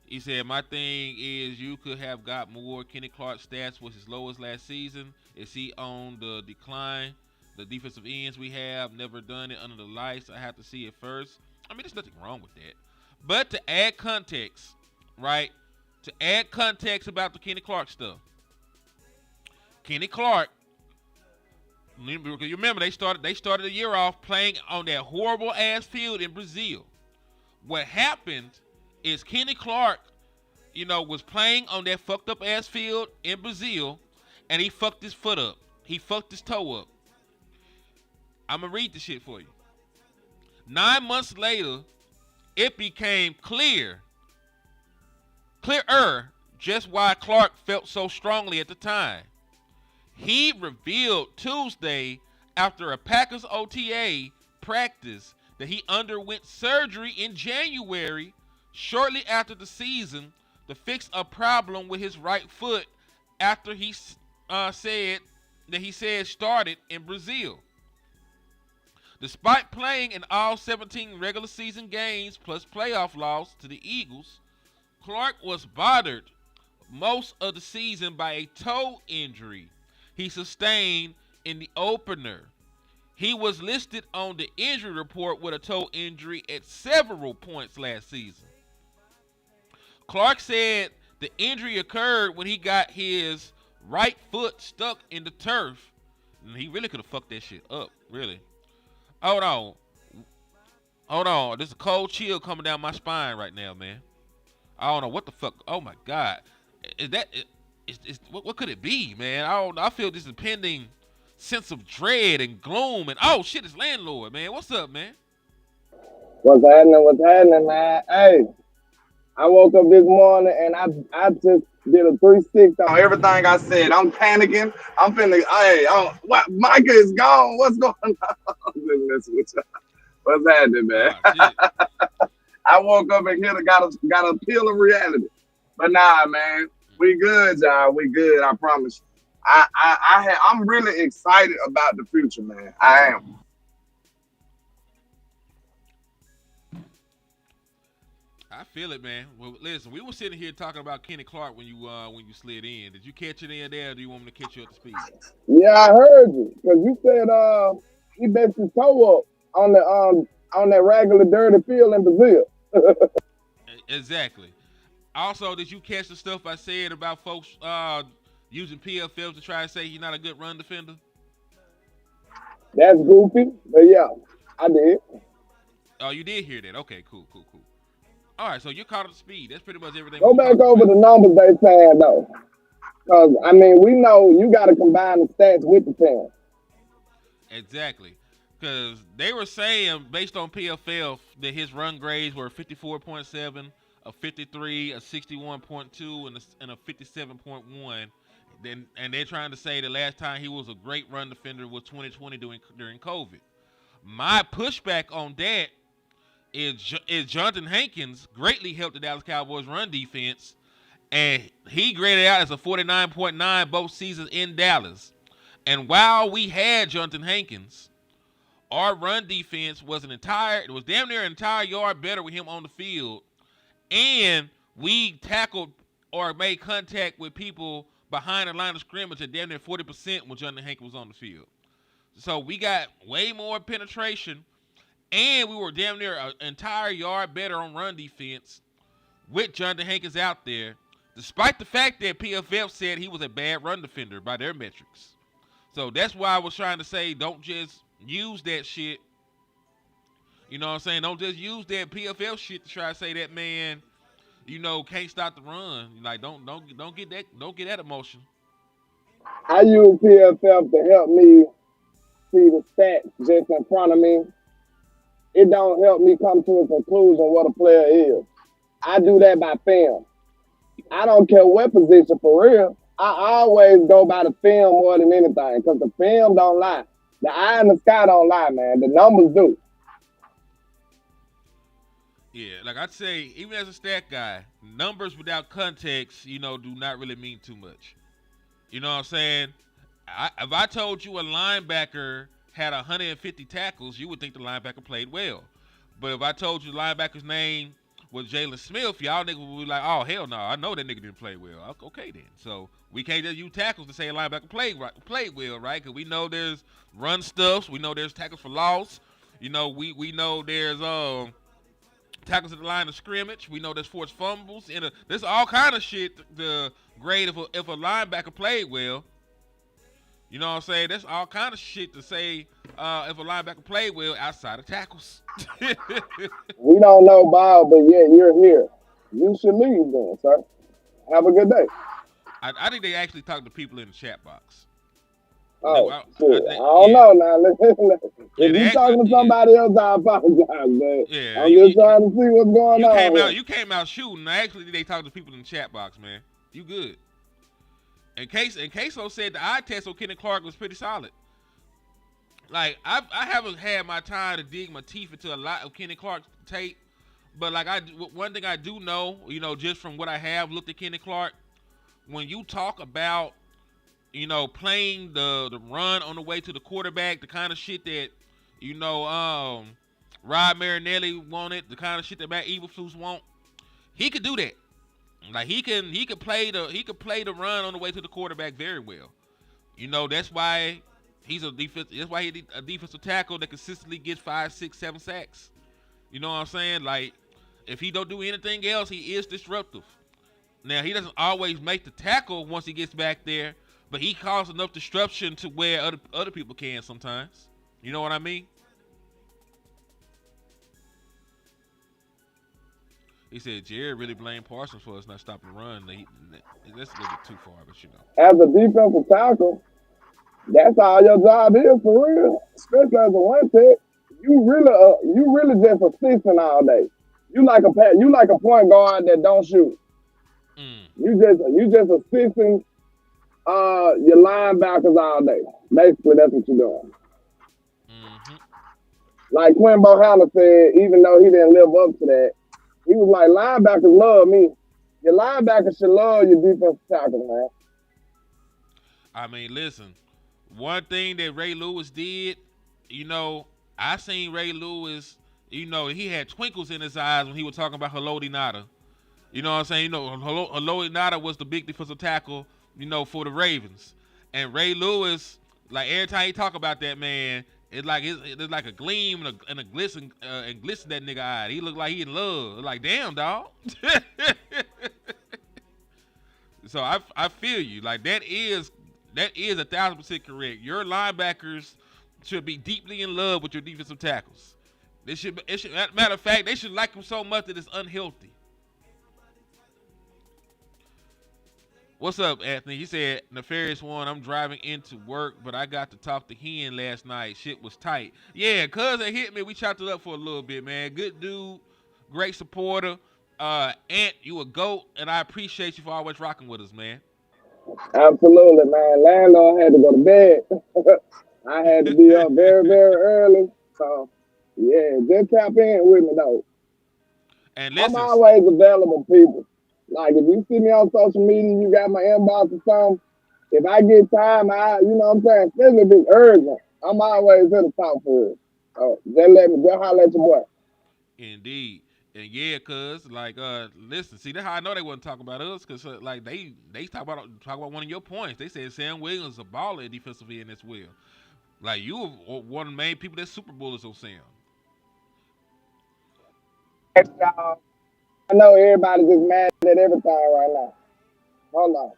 Speaker 1: He said, my thing is you could have got more. Kenny Clark stats was his lowest last season. Is he on the decline? The defensive ends we have never done it under the lights. I have to see it first. I mean, there's nothing wrong with that. But to add context, right? To add context about the Kenny Clark stuff. Kenny Clark, you remember they started the year off playing on that horrible ass field in Brazil. What happened is Kenny Clark, was playing on that fucked up ass field in Brazil, and he fucked his foot up. He fucked his toe up. I'm gonna read the shit for you. 9 months later, it became clearer just why Clark felt so strongly at the time. He revealed Tuesday after a Packers OTA practice that he underwent surgery in January, shortly after the season, to fix a problem with his right foot after he said started in Brazil. Despite playing in all 17 regular season games plus playoff loss to the Eagles, Clark was bothered most of the season by a toe injury he sustained in the opener. He was listed on the injury report with a toe injury at several points last season. Clark said the injury occurred when he got his right foot stuck in the turf. And he really could have fucked that shit up, really. Hold on. Hold on. There's a cold chill coming down my spine right now, man. I don't know what the fuck. Oh my God. Is that what could it be, man? I feel this impending sense of dread and gloom and oh shit, it's Landlord, man. What's up, man?
Speaker 3: What's happening? What's happening, man? Hey, I woke up this morning and I just did a 360 on everything I said. I'm panicking. I'm finna. Hey, what? Micah is gone. What's going on? I'm just messing with you. What's happening, man? I woke up and here got a pill of reality. But nah, man, we good, y'all. We good. I promise. I'm really excited about the future, man. I am.
Speaker 1: I feel it, man. Well, listen, we were sitting here talking about Kenny Clark when you slid in. Did you catch it in there, or do you want me to catch you up to speed?
Speaker 3: Yeah, I heard you because you said he bent his toe up on that regular dirty field in Brazil.
Speaker 1: Exactly. Also, did you catch the stuff I said about folks using PFLs to try to say he's not a good run defender?
Speaker 3: That's goofy, but yeah, I did.
Speaker 1: Oh, you did hear that? Okay, cool. All right, so you're caught up to speed. That's pretty much everything.
Speaker 3: Go back over the numbers they saying though, because I mean we know you got to combine the stats with the film.
Speaker 1: Exactly, because they were saying based on PFL that his run grades were 54.7, a 53, a 61.2, and a 57.1. And they're trying to say the last time he was a great run defender was 2020 during COVID. My pushback on that is Jonathan Hankins greatly helped the Dallas Cowboys run defense, and he graded out as a 49.9 both seasons in Dallas. And while we had Jonathan Hankins, our run defense was damn near an entire yard better with him on the field, and we tackled or made contact with people behind the line of scrimmage at damn near 40% when Jonathan Hankins was on the field. So we got way more penetration, and we were damn near an entire yard better on run defense with Jonathan Hankins out there, despite the fact that PFF said he was a bad run defender by their metrics. So that's why I was trying to say don't just use that shit. You know what I'm saying? Don't just use that PFL shit to try to say that man, can't stop the run. Like don't get that emotion.
Speaker 3: I use PFF to help me see the stats just in front of me. It don't help me come to a conclusion what a player is. I do that by film. I don't care what position for real. I always go by the film more than anything because the film don't lie. The eye in the sky don't lie, man. The numbers do.
Speaker 1: Yeah, like I'd say, even as a stat guy, numbers without context, do not really mean too much. You know what I'm saying? If I told you a linebacker had 150 tackles, you would think the linebacker played well. But if I told you the linebacker's name was Jalen Smith, y'all niggas would be like, oh, hell no, I know that nigga didn't play well. Okay, then. So we can't just use tackles to say a linebacker played well, right? Because we know there's run stuffs. We know there's tackles for loss. We know there's tackles at the line of scrimmage. We know there's forced fumbles. There's all kind of shit to grade if a linebacker played well. You know what I'm saying? That's all kind of shit to say if a linebacker played well outside of tackles.
Speaker 3: We don't know, Bob, but yeah, you're here. You should leave then, sir. Have a good day.
Speaker 1: I think they actually talk to people in the chat box.
Speaker 3: Oh, shit. I don't know now. If you're talking to somebody else, I apologize, man.
Speaker 1: Yeah,
Speaker 3: I'm just trying to see what's going on.
Speaker 1: You came out shooting. Actually, they talk to people in the chat box, man. You good. And Queso said the eye test on Kenny Clark was pretty solid. Like, I haven't had my time to dig my teeth into a lot of Kenny Clark's tape, but like one thing I do know, just from what I have looked at Kenny Clark, when you talk about playing the run on the way to the quarterback, the kind of shit that You know, Rod Marinelli wanted the kind of shit that Matt Eberflus want. He could do that. Like he could play the run on the way to the quarterback very well. You know, that's why he's a defense. That's why he's a defensive tackle that consistently gets 5, 6, 7 sacks. You know what I'm saying? Like, if he don't do anything else, he is disruptive. Now, he doesn't always make the tackle once he gets back there, but he causes enough disruption to where other people can sometimes. You know what I mean? He said Jared really blamed Parsons for us not stopping the run. That's a little bit too far, but you know.
Speaker 3: As a defensive tackle, that's all your job is for real. Especially as a one tech, you really just assisting all day. You like a point guard that don't shoot.
Speaker 1: Mm.
Speaker 3: You just assisting your linebackers all day. Basically, that's what you're doing.
Speaker 1: Mm-hmm.
Speaker 3: Like Quinn Bohanna said, even though he didn't live up to that, he was like, linebackers love me. Your linebackers should love your defensive tackle, man.
Speaker 1: I mean, listen, one thing that Ray Lewis did, you know, I seen Ray Lewis, you know, he had twinkles in his eyes when he was talking about Haloti Ngata. You know what I'm saying? You know, Haloti Ngata was the big defensive tackle, you know, for the Ravens. And Ray Lewis, like every time he talk about that man, it's like a gleam and a glisten and glisten that nigga eye. He looked like he in love. Like, damn, dog. So I feel you. Like that is 1,000% correct. Your linebackers should be deeply in love with your defensive tackles. Matter of fact, they should like them so much that it's unhealthy. What's up, Anthony? He said, Nefarious One, I'm driving into work, but I got to talk to Hen last night. Shit was tight. Yeah, cuz it hit me. We chopped it up for a little bit, man. Good dude. Great supporter. Ant, you a GOAT, and I appreciate you for always rocking with us, man.
Speaker 3: Absolutely, man. Landlord had to go to bed. I had to be up very, very early. So, yeah, just tap in with me, though.
Speaker 1: And listen,
Speaker 3: I'm always available, people. Like, if you see me on social media, you got my inbox or something, if I get time, you know what I'm saying, especially if it's urgent, I'm always here to talk for it. So, just holler at your boy.
Speaker 1: Indeed. And yeah, cuz, like, listen, see, that's how I know they wasn't talking about us, because, like, they talk about one of your points. They said Sam Williams is a baller at defensive end as well. Like, you were one of the main people that Super Bowl is on Sam.
Speaker 3: I know everybody just mad at everything right now. Hold on.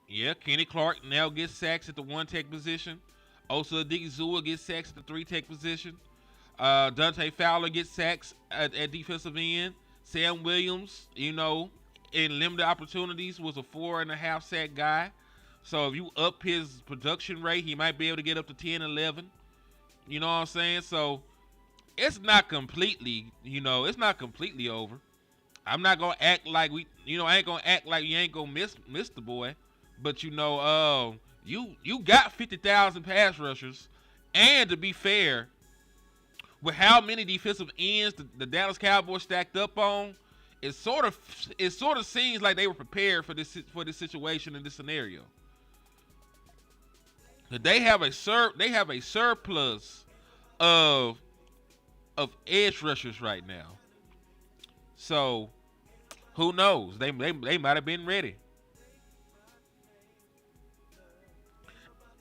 Speaker 1: Yeah, Kenny Clark now gets sacks at the 1-tech position. Osa Odigizua gets sacks at the 3-tech position. Dante Fowler gets sacks at defensive end. Sam Williams, you know, in limited opportunities was a 4.5 sack guy. So if you up his production rate, he might be able to get up to 10, 11. You know what I'm saying? So it's not completely, it's not completely over. I'm not gonna act like I ain't gonna act like you ain't gonna miss the boy. But you got 50,000 pass rushers, and to be fair, with how many defensive ends the Dallas Cowboys stacked up on, it sort of seems like they were prepared for this situation in this scenario. They have a surplus of edge rushers right now. So who knows? They might have been ready.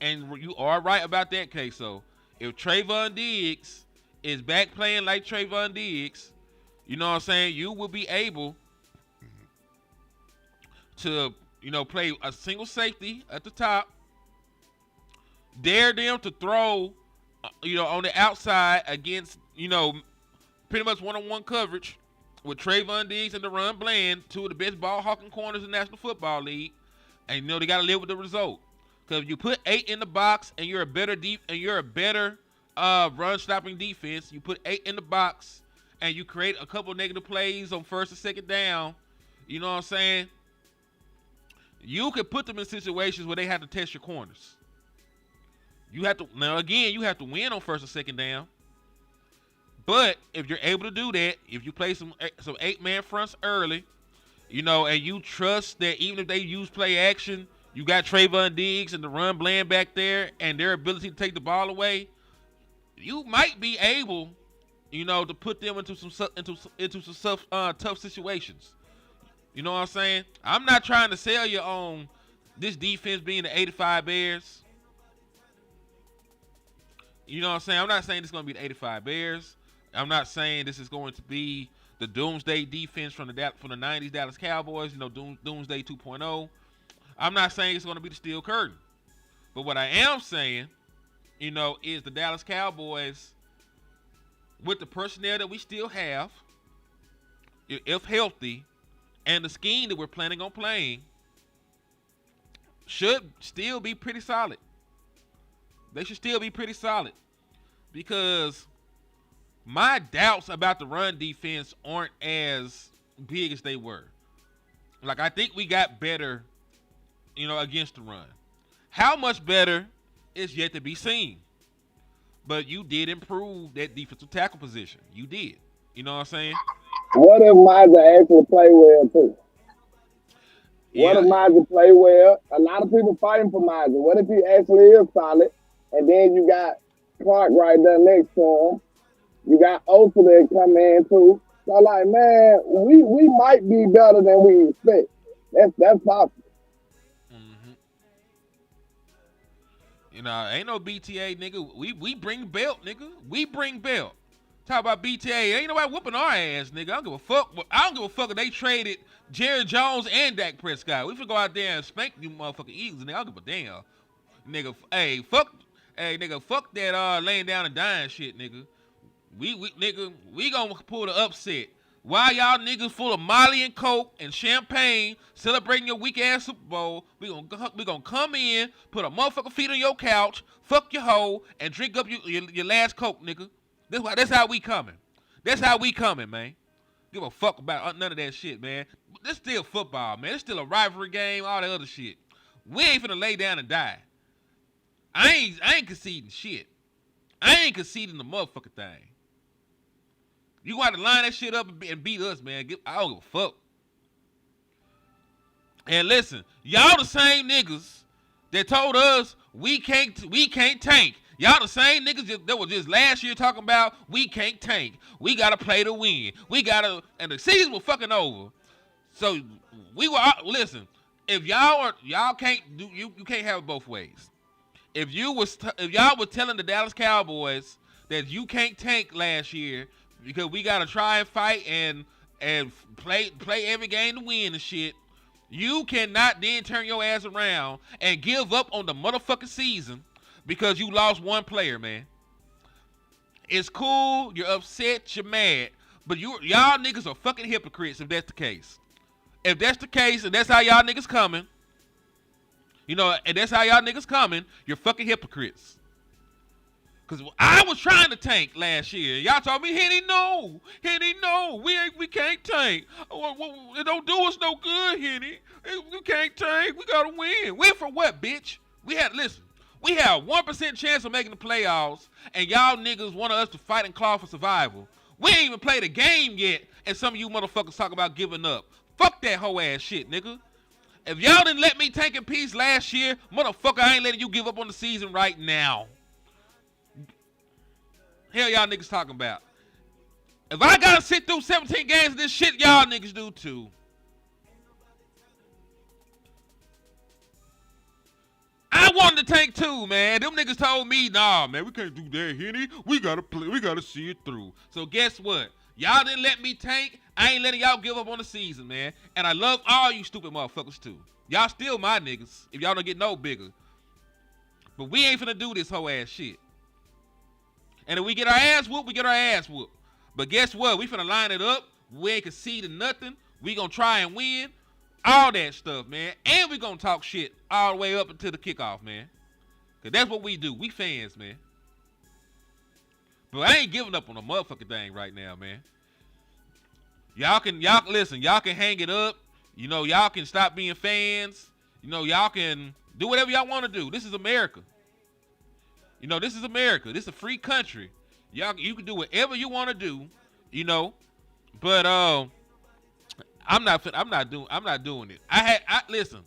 Speaker 1: And you are right about that, Queso. If Trayvon Diggs is back playing like Trayvon Diggs, you know what I'm saying, you will be able to, play a single safety at the top, dare them to throw, on the outside against, pretty much one-on-one coverage with Trayvon Diggs and DaRon Bland, two of the best ball-hawking corners in the National Football League. And, they got to live with the result. Because if you put 8 in the box and you're a better run-stopping defense, you put 8 in the box and you create a couple negative plays on first and second down, you know what I'm saying? You can put them in situations where they have to test your corners. You have to win on first and second down. But if you're able to do that, if you play some 8-man fronts early, And you trust that even if they use play action, you got Trayvon Diggs and the run Bland back there and their ability to take the ball away, you might be able, to put them into some tough situations. You know what I'm saying? I'm not trying to sell you on this defense being the 85 Bears. You know what I'm saying? I'm not saying this is going to be the 85 Bears. I'm not saying this is going to be the Doomsday defense from the 90s Dallas Cowboys, Doomsday 2.0. I'm not saying it's going to be the steel curtain. But what I am saying, is the Dallas Cowboys, with the personnel that we still have, if healthy, and the scheme that we're planning on playing, should still be pretty solid. They should still be pretty solid. Because my doubts about the run defense aren't as big as they were. Like, I think we got better, against the run. How much better is yet to be seen. But you did improve that defensive tackle position. You did. You know what I'm saying?
Speaker 3: What if Micah actually play well too? What if Micah play well? A lot of people fighting for Micah. What if he actually is solid? And then you got Clark right there next to him. You got Osa that come in too. So like, man, we might be better than we expect. That's possible.
Speaker 1: Ain't no BTA, nigga. We bring belt, nigga. We bring belt. Talk about BTA. Ain't nobody whooping our ass, nigga. I don't give a fuck. I don't give a fuck if they traded Jerry Jones and Dak Prescott. We finna go out there and spank you motherfucking Eagles, nigga. I don't give a damn. Nigga, fuck that laying down and dying shit, nigga. We gonna pull the upset. Why y'all niggas full of Molly and Coke and champagne celebrating your weak ass Super Bowl? We gonna come in, put a motherfucker feet on your couch, fuck your hoe, and drink up your last Coke, nigga. That's how we coming. That's how we coming, man. Give a fuck about none of that shit, man. This still football, man. It's still a rivalry game, all that other shit. We ain't finna lay down and die. I ain't conceding shit. I ain't conceding the motherfucking thing. You gonna have to line that shit up and beat us, man. I don't give a fuck. And listen, y'all the same niggas that told us we can't tank. Y'all the same niggas that was just last year talking about we can't tank. We gotta play to win. And the season was fucking over. So listen. If y'all can't do, you can't have it both ways. If y'all was telling the Dallas Cowboys that you can't tank last year because we gotta try and fight and play every game to win and shit, you cannot then turn your ass around and give up on the motherfucking season because you lost one player, man. It's cool, you're upset, you're mad, but y'all niggas are fucking hypocrites if that's the case. If that's the case and that's how y'all niggas coming, and that's how y'all niggas coming, you're fucking hypocrites. Because I was trying to tank last year. Y'all told me, Henny, no. We can't tank. It don't do us no good, Henny. We can't tank. We got to win. Win for what, bitch? We had 1% chance of making the playoffs, and y'all niggas wanted us to fight and claw for survival. We ain't even played a game yet, and some of you motherfuckers talk about giving up. Fuck that hoe ass shit, nigga. If y'all didn't let me tank in peace last year, motherfucker, I ain't letting you give up on the season right now. Hell y'all niggas talking about. If I gotta sit through 17 games of this shit, y'all niggas do too. I wanted to tank too, man. Them niggas told me, nah, man, we can't do that, Henny. We gotta play. We gotta see it through. So guess what? Y'all didn't let me tank. I ain't letting y'all give up on the season, man. And I love all you stupid motherfuckers too. Y'all still my niggas if y'all don't get no bigger. But we ain't finna do this whole ass shit. And if we get our ass whooped, we get our ass whooped. But guess what? We finna line it up. We ain't conceding nothing. We gonna try and win. All that stuff, man. And we gonna talk shit all the way up until the kickoff, man. Because that's what we do. We fans, man. But I ain't giving up on the motherfucking thing right now, man. Y'all can hang it up. Y'all can stop being fans. Y'all can do whatever y'all want to do. This is America. This is America. This is a free country. You can do whatever you want to do, But I'm not doing it. Listen.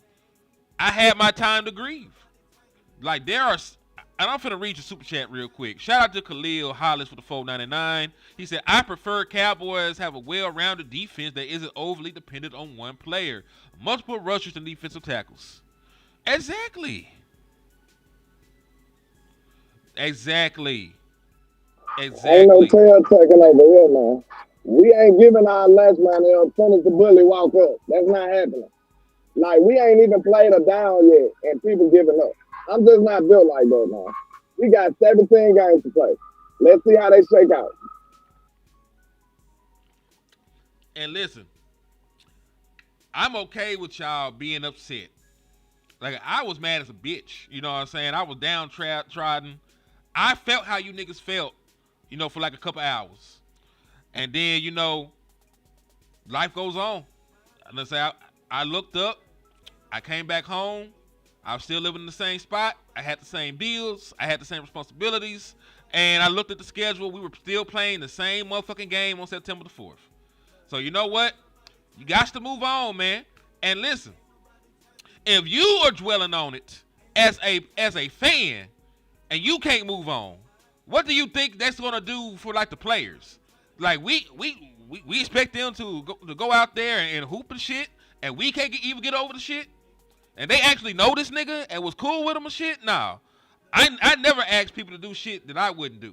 Speaker 1: I had my time to grieve. Like and I'm finna read your super chat real quick. Shout out to Khalil Hollis for the 499. He said, I prefer Cowboys have a well-rounded defense that isn't overly dependent on one player. Multiple rushers and defensive tackles. Exactly.
Speaker 3: Ain't no tail tucking over here, man. We ain't giving our last man a finish the bully walk up. That's not happening. Like, we ain't even played a down yet, and people giving up. I'm just not built like that, man. We got 17 games to play. Let's see how they shake out.
Speaker 1: And listen, I'm okay with y'all being upset. Like, I was mad as a bitch. You know what I'm saying? I was downtrodden. I felt how you niggas felt, for like a couple hours. And then, life goes on. Let's say I looked up. I came back home. I was still living in the same spot. I had the same bills. I had the same responsibilities. And I looked at the schedule. We were still playing the same motherfucking game on September the 4th. So you know what? You got to move on, man. And listen, if you are dwelling on it as a fan and you can't move on, what do you think that's gonna do for like the players? Like we expect them to go out there and hoop and shit, and we can't even get over the shit. And they actually know this nigga and was cool with him and shit? Nah. I never asked people to do shit that I wouldn't do.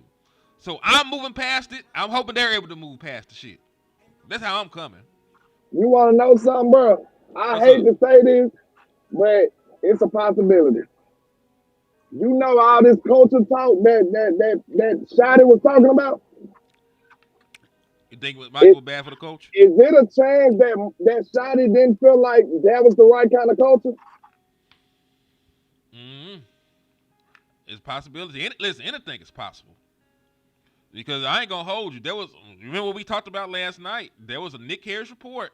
Speaker 1: So I'm moving past it. I'm hoping they're able to move past the shit. That's how I'm coming.
Speaker 3: You want to know something, bro? I hate to say this, but it's a possibility. You know all this culture talk that Shotty was talking about?
Speaker 1: You think Michael was bad for the coach?
Speaker 3: Is it a chance that Shotty didn't feel like that was the right kind of culture?
Speaker 1: It's a possibility. Listen, anything is possible. Because I ain't gonna hold you. Remember what we talked about last night? There was a Nick Harris report.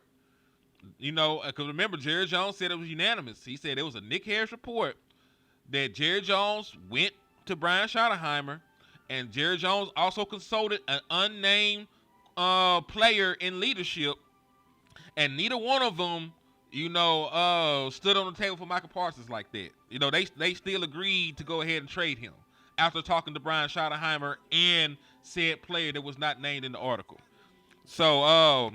Speaker 1: Because remember, Jerry Jones said it was unanimous. He said it was a Nick Harris report that Jerry Jones went to Brian Schottenheimer, and Jerry Jones also consulted an unnamed player in leadership, and neither one of them, stood on the table for Michael Parsons like that. They still agreed to go ahead and trade him after talking to Brian Schottenheimer and said player that was not named in the article. So,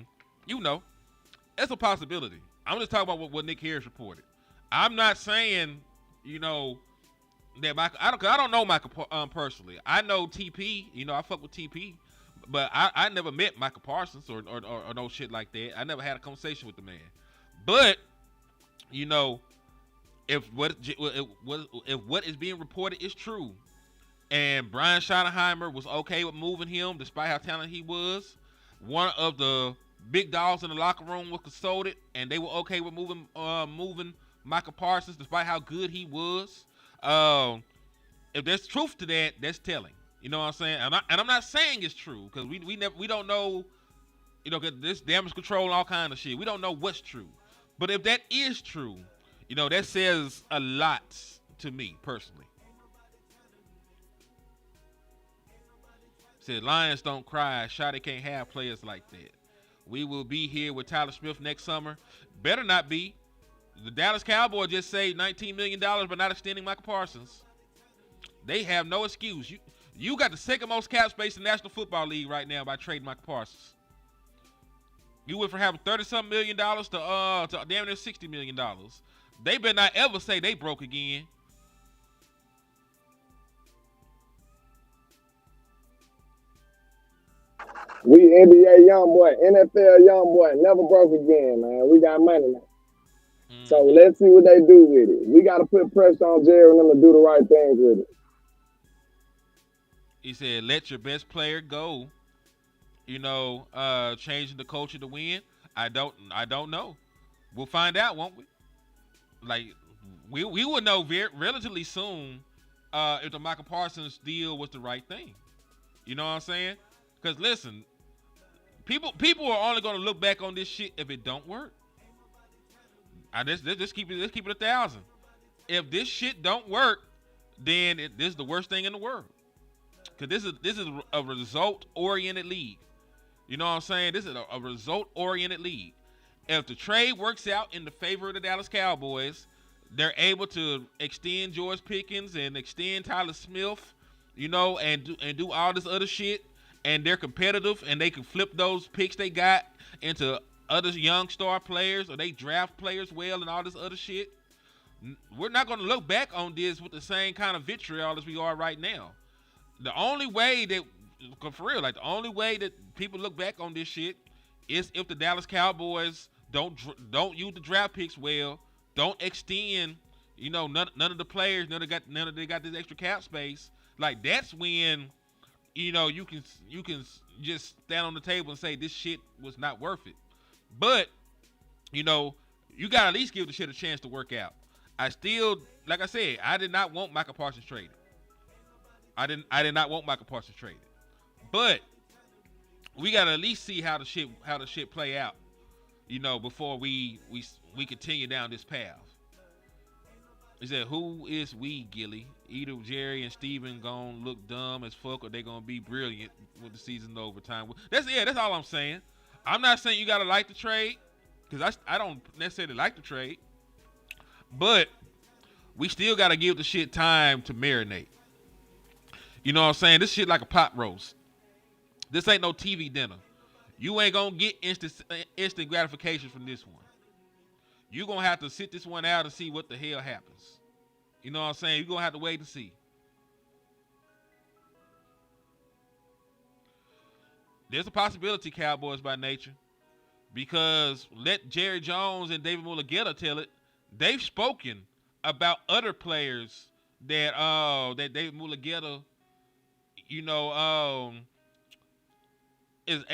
Speaker 1: it's a possibility. I'm just talking about what Nick Harris reported. I'm not saying, that Michael. I don't know Michael personally. I know TP. I fuck with TP, but I never met Michael Parsons or no shit like that. I never had a conversation with the man. But if what is being reported is true, and Brian Schottenheimer was okay with moving him despite how talented he was, one of the big dogs in the locker room was consulted, and they were okay with moving Michael Parsons despite how good he was. If there's truth to that, that's telling. You know what I'm saying? And I'm not saying it's true because we don't know. This damage control and all kind of shit. We don't know what's true. But if that is true, that says a lot to me personally. Said Lions don't cry. Shotty can't have players like that. We will be here with Tyler Smith next summer. Better not be. The Dallas Cowboys just saved $19 million by not extending Michael Parsons. They have no excuse. You got the second most cap space in the National Football League right now by trading Michael Parsons. You went from having $30-something million to damn near $60 million. They better not ever say they broke again.
Speaker 3: We NBA young boy, NFL young boy, never broke again, man. We got money now. So let's see what they do with it. We got to put pressure on Jerry and them to do the right things with it.
Speaker 1: He said, let your best player go. Changing the culture to win. I don't know. We'll find out, won't we? Like, we will know relatively soon if the Michael Parsons deal was the right thing. You know what I'm saying? Because listen, people are only going to look back on this shit if it don't work. Let's keep it 1,000. If this shit don't work, then this is the worst thing in the world. Because this is a result-oriented league. You know what I'm saying? This is a result-oriented league. If the trade works out in the favor of the Dallas Cowboys, they're able to extend George Pickens and extend Tyler Smith, and do all this other shit, and they're competitive, and they can flip those picks they got into other young star players, or they draft players well and all this other shit. We're not going to look back on this with the same kind of vitriol as we are right now. The only way that, for real, the only way that people look back on this shit is if the Dallas Cowboys don't use the draft picks well, don't extend, none of the players, none of they got this extra cap space. Like, that's when, you can just stand on the table and say this shit was not worth it. But, you got to at least give the shit a chance to work out. I still, like I said, I did not want Micah Parsons traded. I did not want Micah Parsons traded. But we got to at least see how the shit play out, before we continue down this path. He said, who is we, Gilly? Either Jerry and Steven gonna look dumb as fuck, or they gonna be brilliant with the season overtime. That's all I'm saying. I'm not saying you gotta like the trade, because I don't necessarily like the trade. But we still gotta give the shit time to marinate. You know what I'm saying? This shit like a pot roast. This ain't no TV dinner. You ain't gonna get instant gratification from this one. You're gonna have to sit this one out and see what the hell happens. You know what I'm saying? You're gonna have to wait and see. There's a possibility, Cowboys by nature, because let Jerry Jones and David Mulugeta tell it. They've spoken about other players that David Mulugeta, is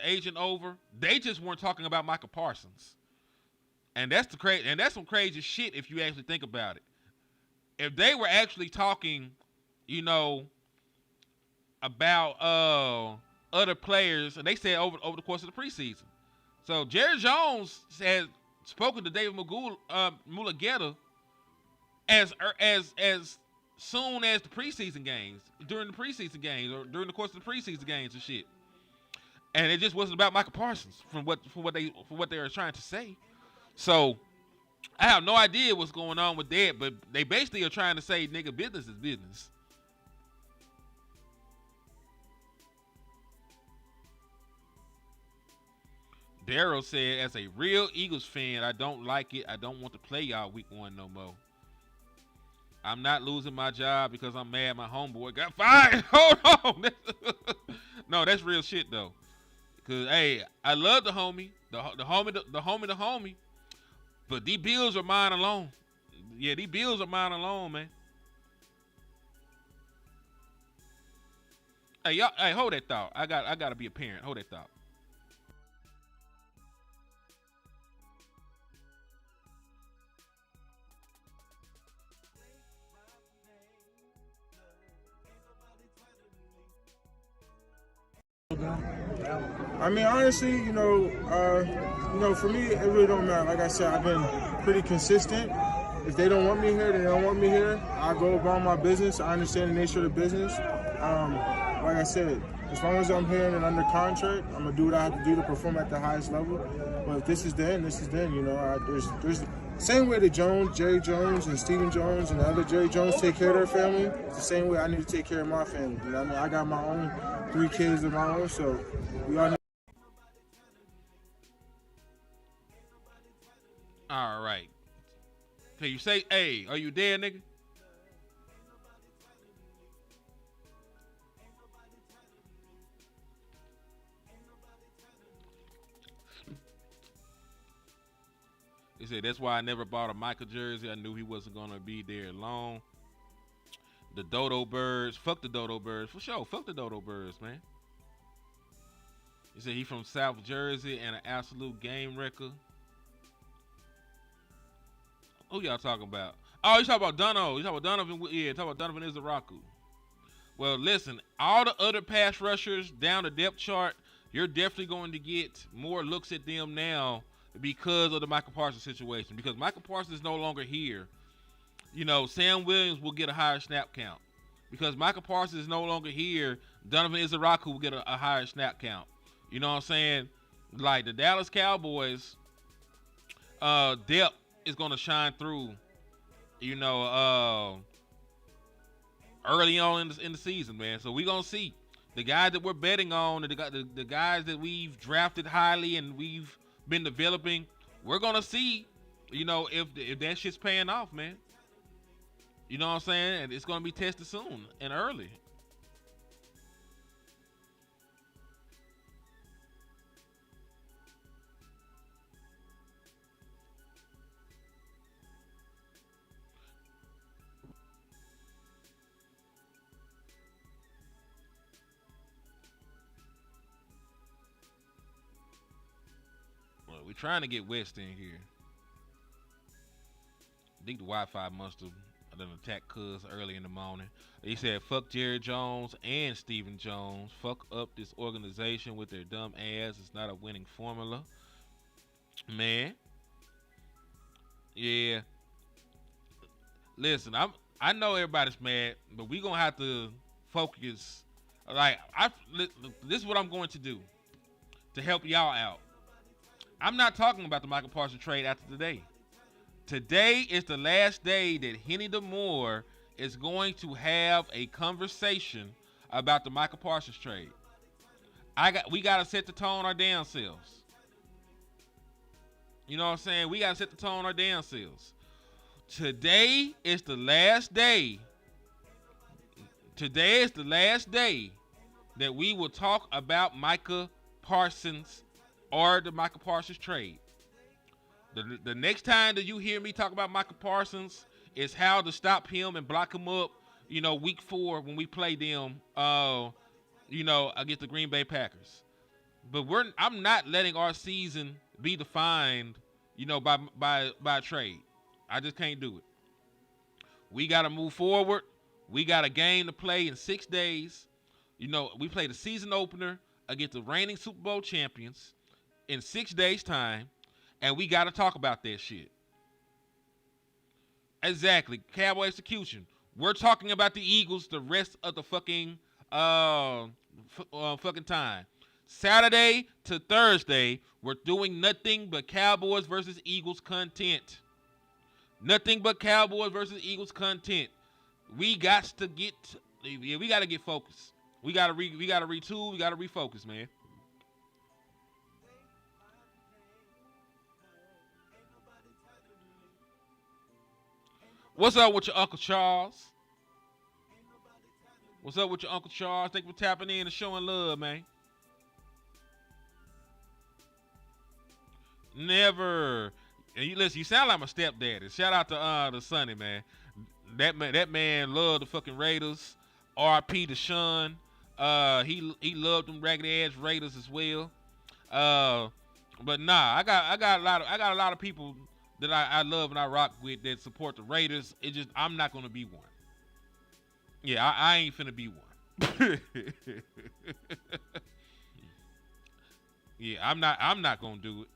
Speaker 1: agent over. They just weren't talking about Micah Parsons, and that's some crazy shit if you actually think about it. If they were actually talking, about other players, and they said over the course of the preseason. So Jerry Jones has spoken to David Mulugeta as soon as the preseason games, during the preseason games, or during the course of the preseason games and shit. And it just wasn't about Micah Parsons from what they were trying to say. So I have no idea what's going on with that, but they basically are trying to say, nigga, business is business. Daryl said, as a real Eagles fan, I don't like it. I don't want to play y'all week 1 no more. I'm not losing my job because I'm mad my homeboy got fired. Hold on. No, that's real shit, though. Because, hey, I love the homie. The homie. But these bills are mine alone. Yeah, these bills are mine alone, man. Hey, y'all, hold that thought. I gotta be a parent. Hold that thought.
Speaker 4: I mean, honestly, for me, it really don't matter. Like I said, I've been pretty consistent. If they don't want me here, they don't want me here. I go about my business. I understand the nature of the business. Like I said, as long as I'm here and under contract, I'm gonna do what I have to do to perform at the highest level. But if this is then, this is then. There's same way that Jerry Jones and Stephen Jones and the other Jerry Jones take care of their family. It's the same way I need to take care of my family. You know what I mean? I got my own 3 kids of my own, so we all need.
Speaker 1: All right. Can you say, hey, are you there, nigga? He said, that's why I never bought a Micah jersey. I knew he wasn't going to be there long. The Dodo Birds. Fuck the Dodo Birds. For sure. Fuck the Dodo Birds, man. He said he from South Jersey and an absolute game wrecker. Who y'all talking about? Oh, you talking about Dono. You talking about Donovan? Yeah, talking about Donovan Izaraku. Well, listen, all the other pass rushers down the depth chart, you're definitely going to get more looks at them now because of the Micah Parsons situation. Because Micah Parsons is no longer here. Sam Williams will get a higher snap count. Because Micah Parsons is no longer here, Donovan Izaraku will get a higher snap count. You know what I'm saying? Like the Dallas Cowboys, depth is gonna shine through. You know, early on in the season, man. So we gonna see the guys that we're betting on, the guys that we've drafted highly and we've been developing. We're gonna see, you know, if that shit's paying off, man. You know what I'm saying? And it's gonna be tested soon and early. Well, we're trying to get West in here. I think the Wi-Fi must have done attacked Cuz early in the morning. He said, "Fuck Jerry Jones and Stephen Jones. Fuck up this organization with their dumb ass. It's not a winning formula, man." Yeah. Listen, I know everybody's mad, but we gonna have to focus. Like this is what I'm going to do to help y'all out. I'm not talking about the Michael Parsons trade after today. Today is the last day that Henny DeMoore is going to have a conversation about the Michael Parsons trade. We gotta set the tone our damn selves. You know what I'm saying? We gotta set the tone our damn selves. Today is the last day. Today is the last day that we will talk about Micah Parsons or the Micah Parsons trade. The next time that you hear me talk about Micah Parsons is how to stop him and block him up, you know, week 4 when we play them, you know, against the Green Bay Packers. But I'm not letting our season be defined, you know, by a trade. I just can't do it. We got to move forward. We got a game to play in 6 days. You know, we play the season opener against the reigning Super Bowl champions in 6 days' time. And we got to talk about that shit. Exactly. Cowboy execution. We're talking about the Eagles the rest of the fucking fucking time. Saturday to Thursday, we're doing nothing but Cowboys versus Eagles content. Nothing but Cowboys versus Eagles content. We got to get focused. We got to retool. We got to refocus, man. What's up with your Uncle Charles? What's up with your Uncle Charles? Thank you for tapping in and showing love, man. Never. And you listen, you sound like my stepdaddy. Shout out to Sonny, man. That man loved the fucking Raiders. R.P. to Sean. He loved them ragged ass Raiders as well. But nah, I got a lot of people that I love and I rock with that support the Raiders. It just I'm not gonna be one. Yeah, I ain't finna be one. Yeah, I'm not gonna do it.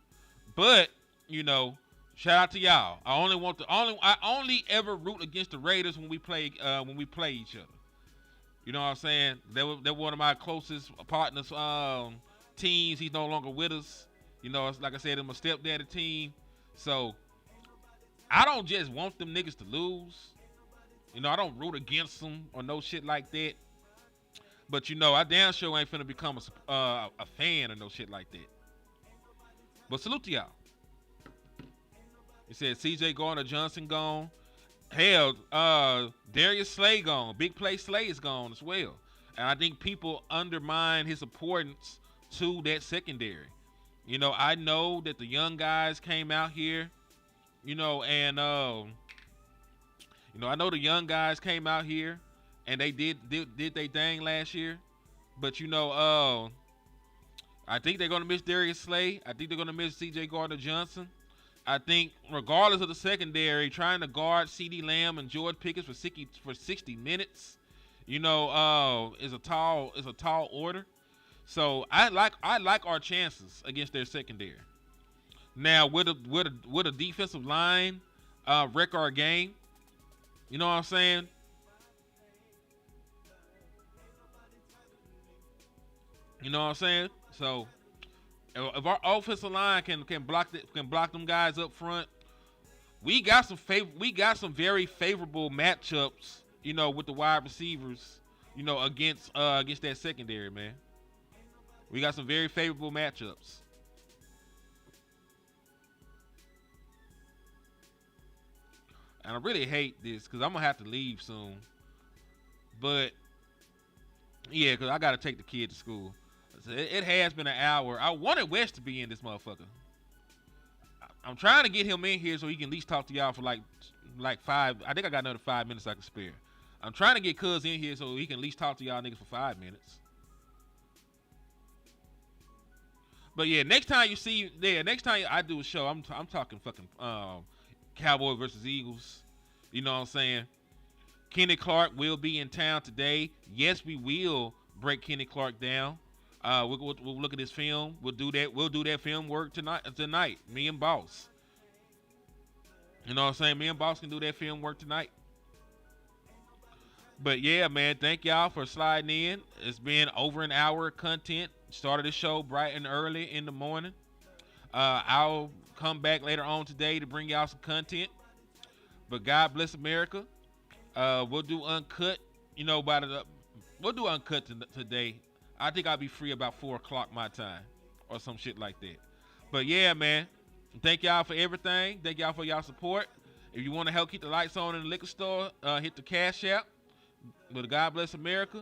Speaker 1: But you know, shout out to y'all. I only ever root against the Raiders when we play each other. You know what I'm saying? They're one of my closest partners. Teams. He's no longer with us. You know, like I said, I'm a stepdaddy team. So I don't just want them niggas to lose. You know, I don't root against them or no shit like that. But you know, I damn sure ain't finna become a fan or no shit like that. But salute to y'all. He said C.J. Gardner-Johnson gone. Hell, Darius Slay gone. Big play Slay is gone as well. And I think people undermine his importance to that secondary. You know, I know that the young guys came out here, you know, and you know, I know the young guys came out here and they did they thing last year. But you know, I think they're gonna miss Darius Slay. I think they're gonna miss C.J. Gardner-Johnson. I think regardless of the secondary, trying to guard CeeDee Lamb and George Pickens for 60 minutes, you know, is a tall order. So I like our chances against their secondary. Now with a defensive line wreck our game, you know what I'm saying? You know what I'm saying? So If our offensive line can block them guys up front, we got some very favorable matchups, with the wide receivers, against that secondary, man. We got some very favorable matchups. And I really hate this because I'm gonna have to leave soon. But yeah, because I gotta take the kid to school. So it has been an hour. I wanted West to be in this motherfucker. I'm trying to get him in here so he can at least talk to y'all for like 5. I think I got another 5 minutes I can spare. I'm trying to get Cuz in here so he can at least talk to y'all niggas for 5 minutes. But yeah, next time I do a show, I'm talking fucking Cowboys versus Eagles. You know what I'm saying? Kenny Clark will be in town today. Yes, we will break Kenny Clark down. We'll look at his film. We'll do that. We'll do that film work tonight. Me and Boss. You know what I'm saying? Me and Boss can do that film work tonight. But yeah, man, thank y'all for sliding in. It's been over an hour of content. Started the show bright and early in the morning. I'll come back later on today to bring y'all some content. But God bless America. We'll do uncut. We'll do uncut today. I think I'll be free about 4 o'clock my time or some shit like that. But yeah, man, thank y'all for everything. Thank y'all for y'all support. If you want to help keep the lights on in the liquor store, hit the Cash App. But God bless America.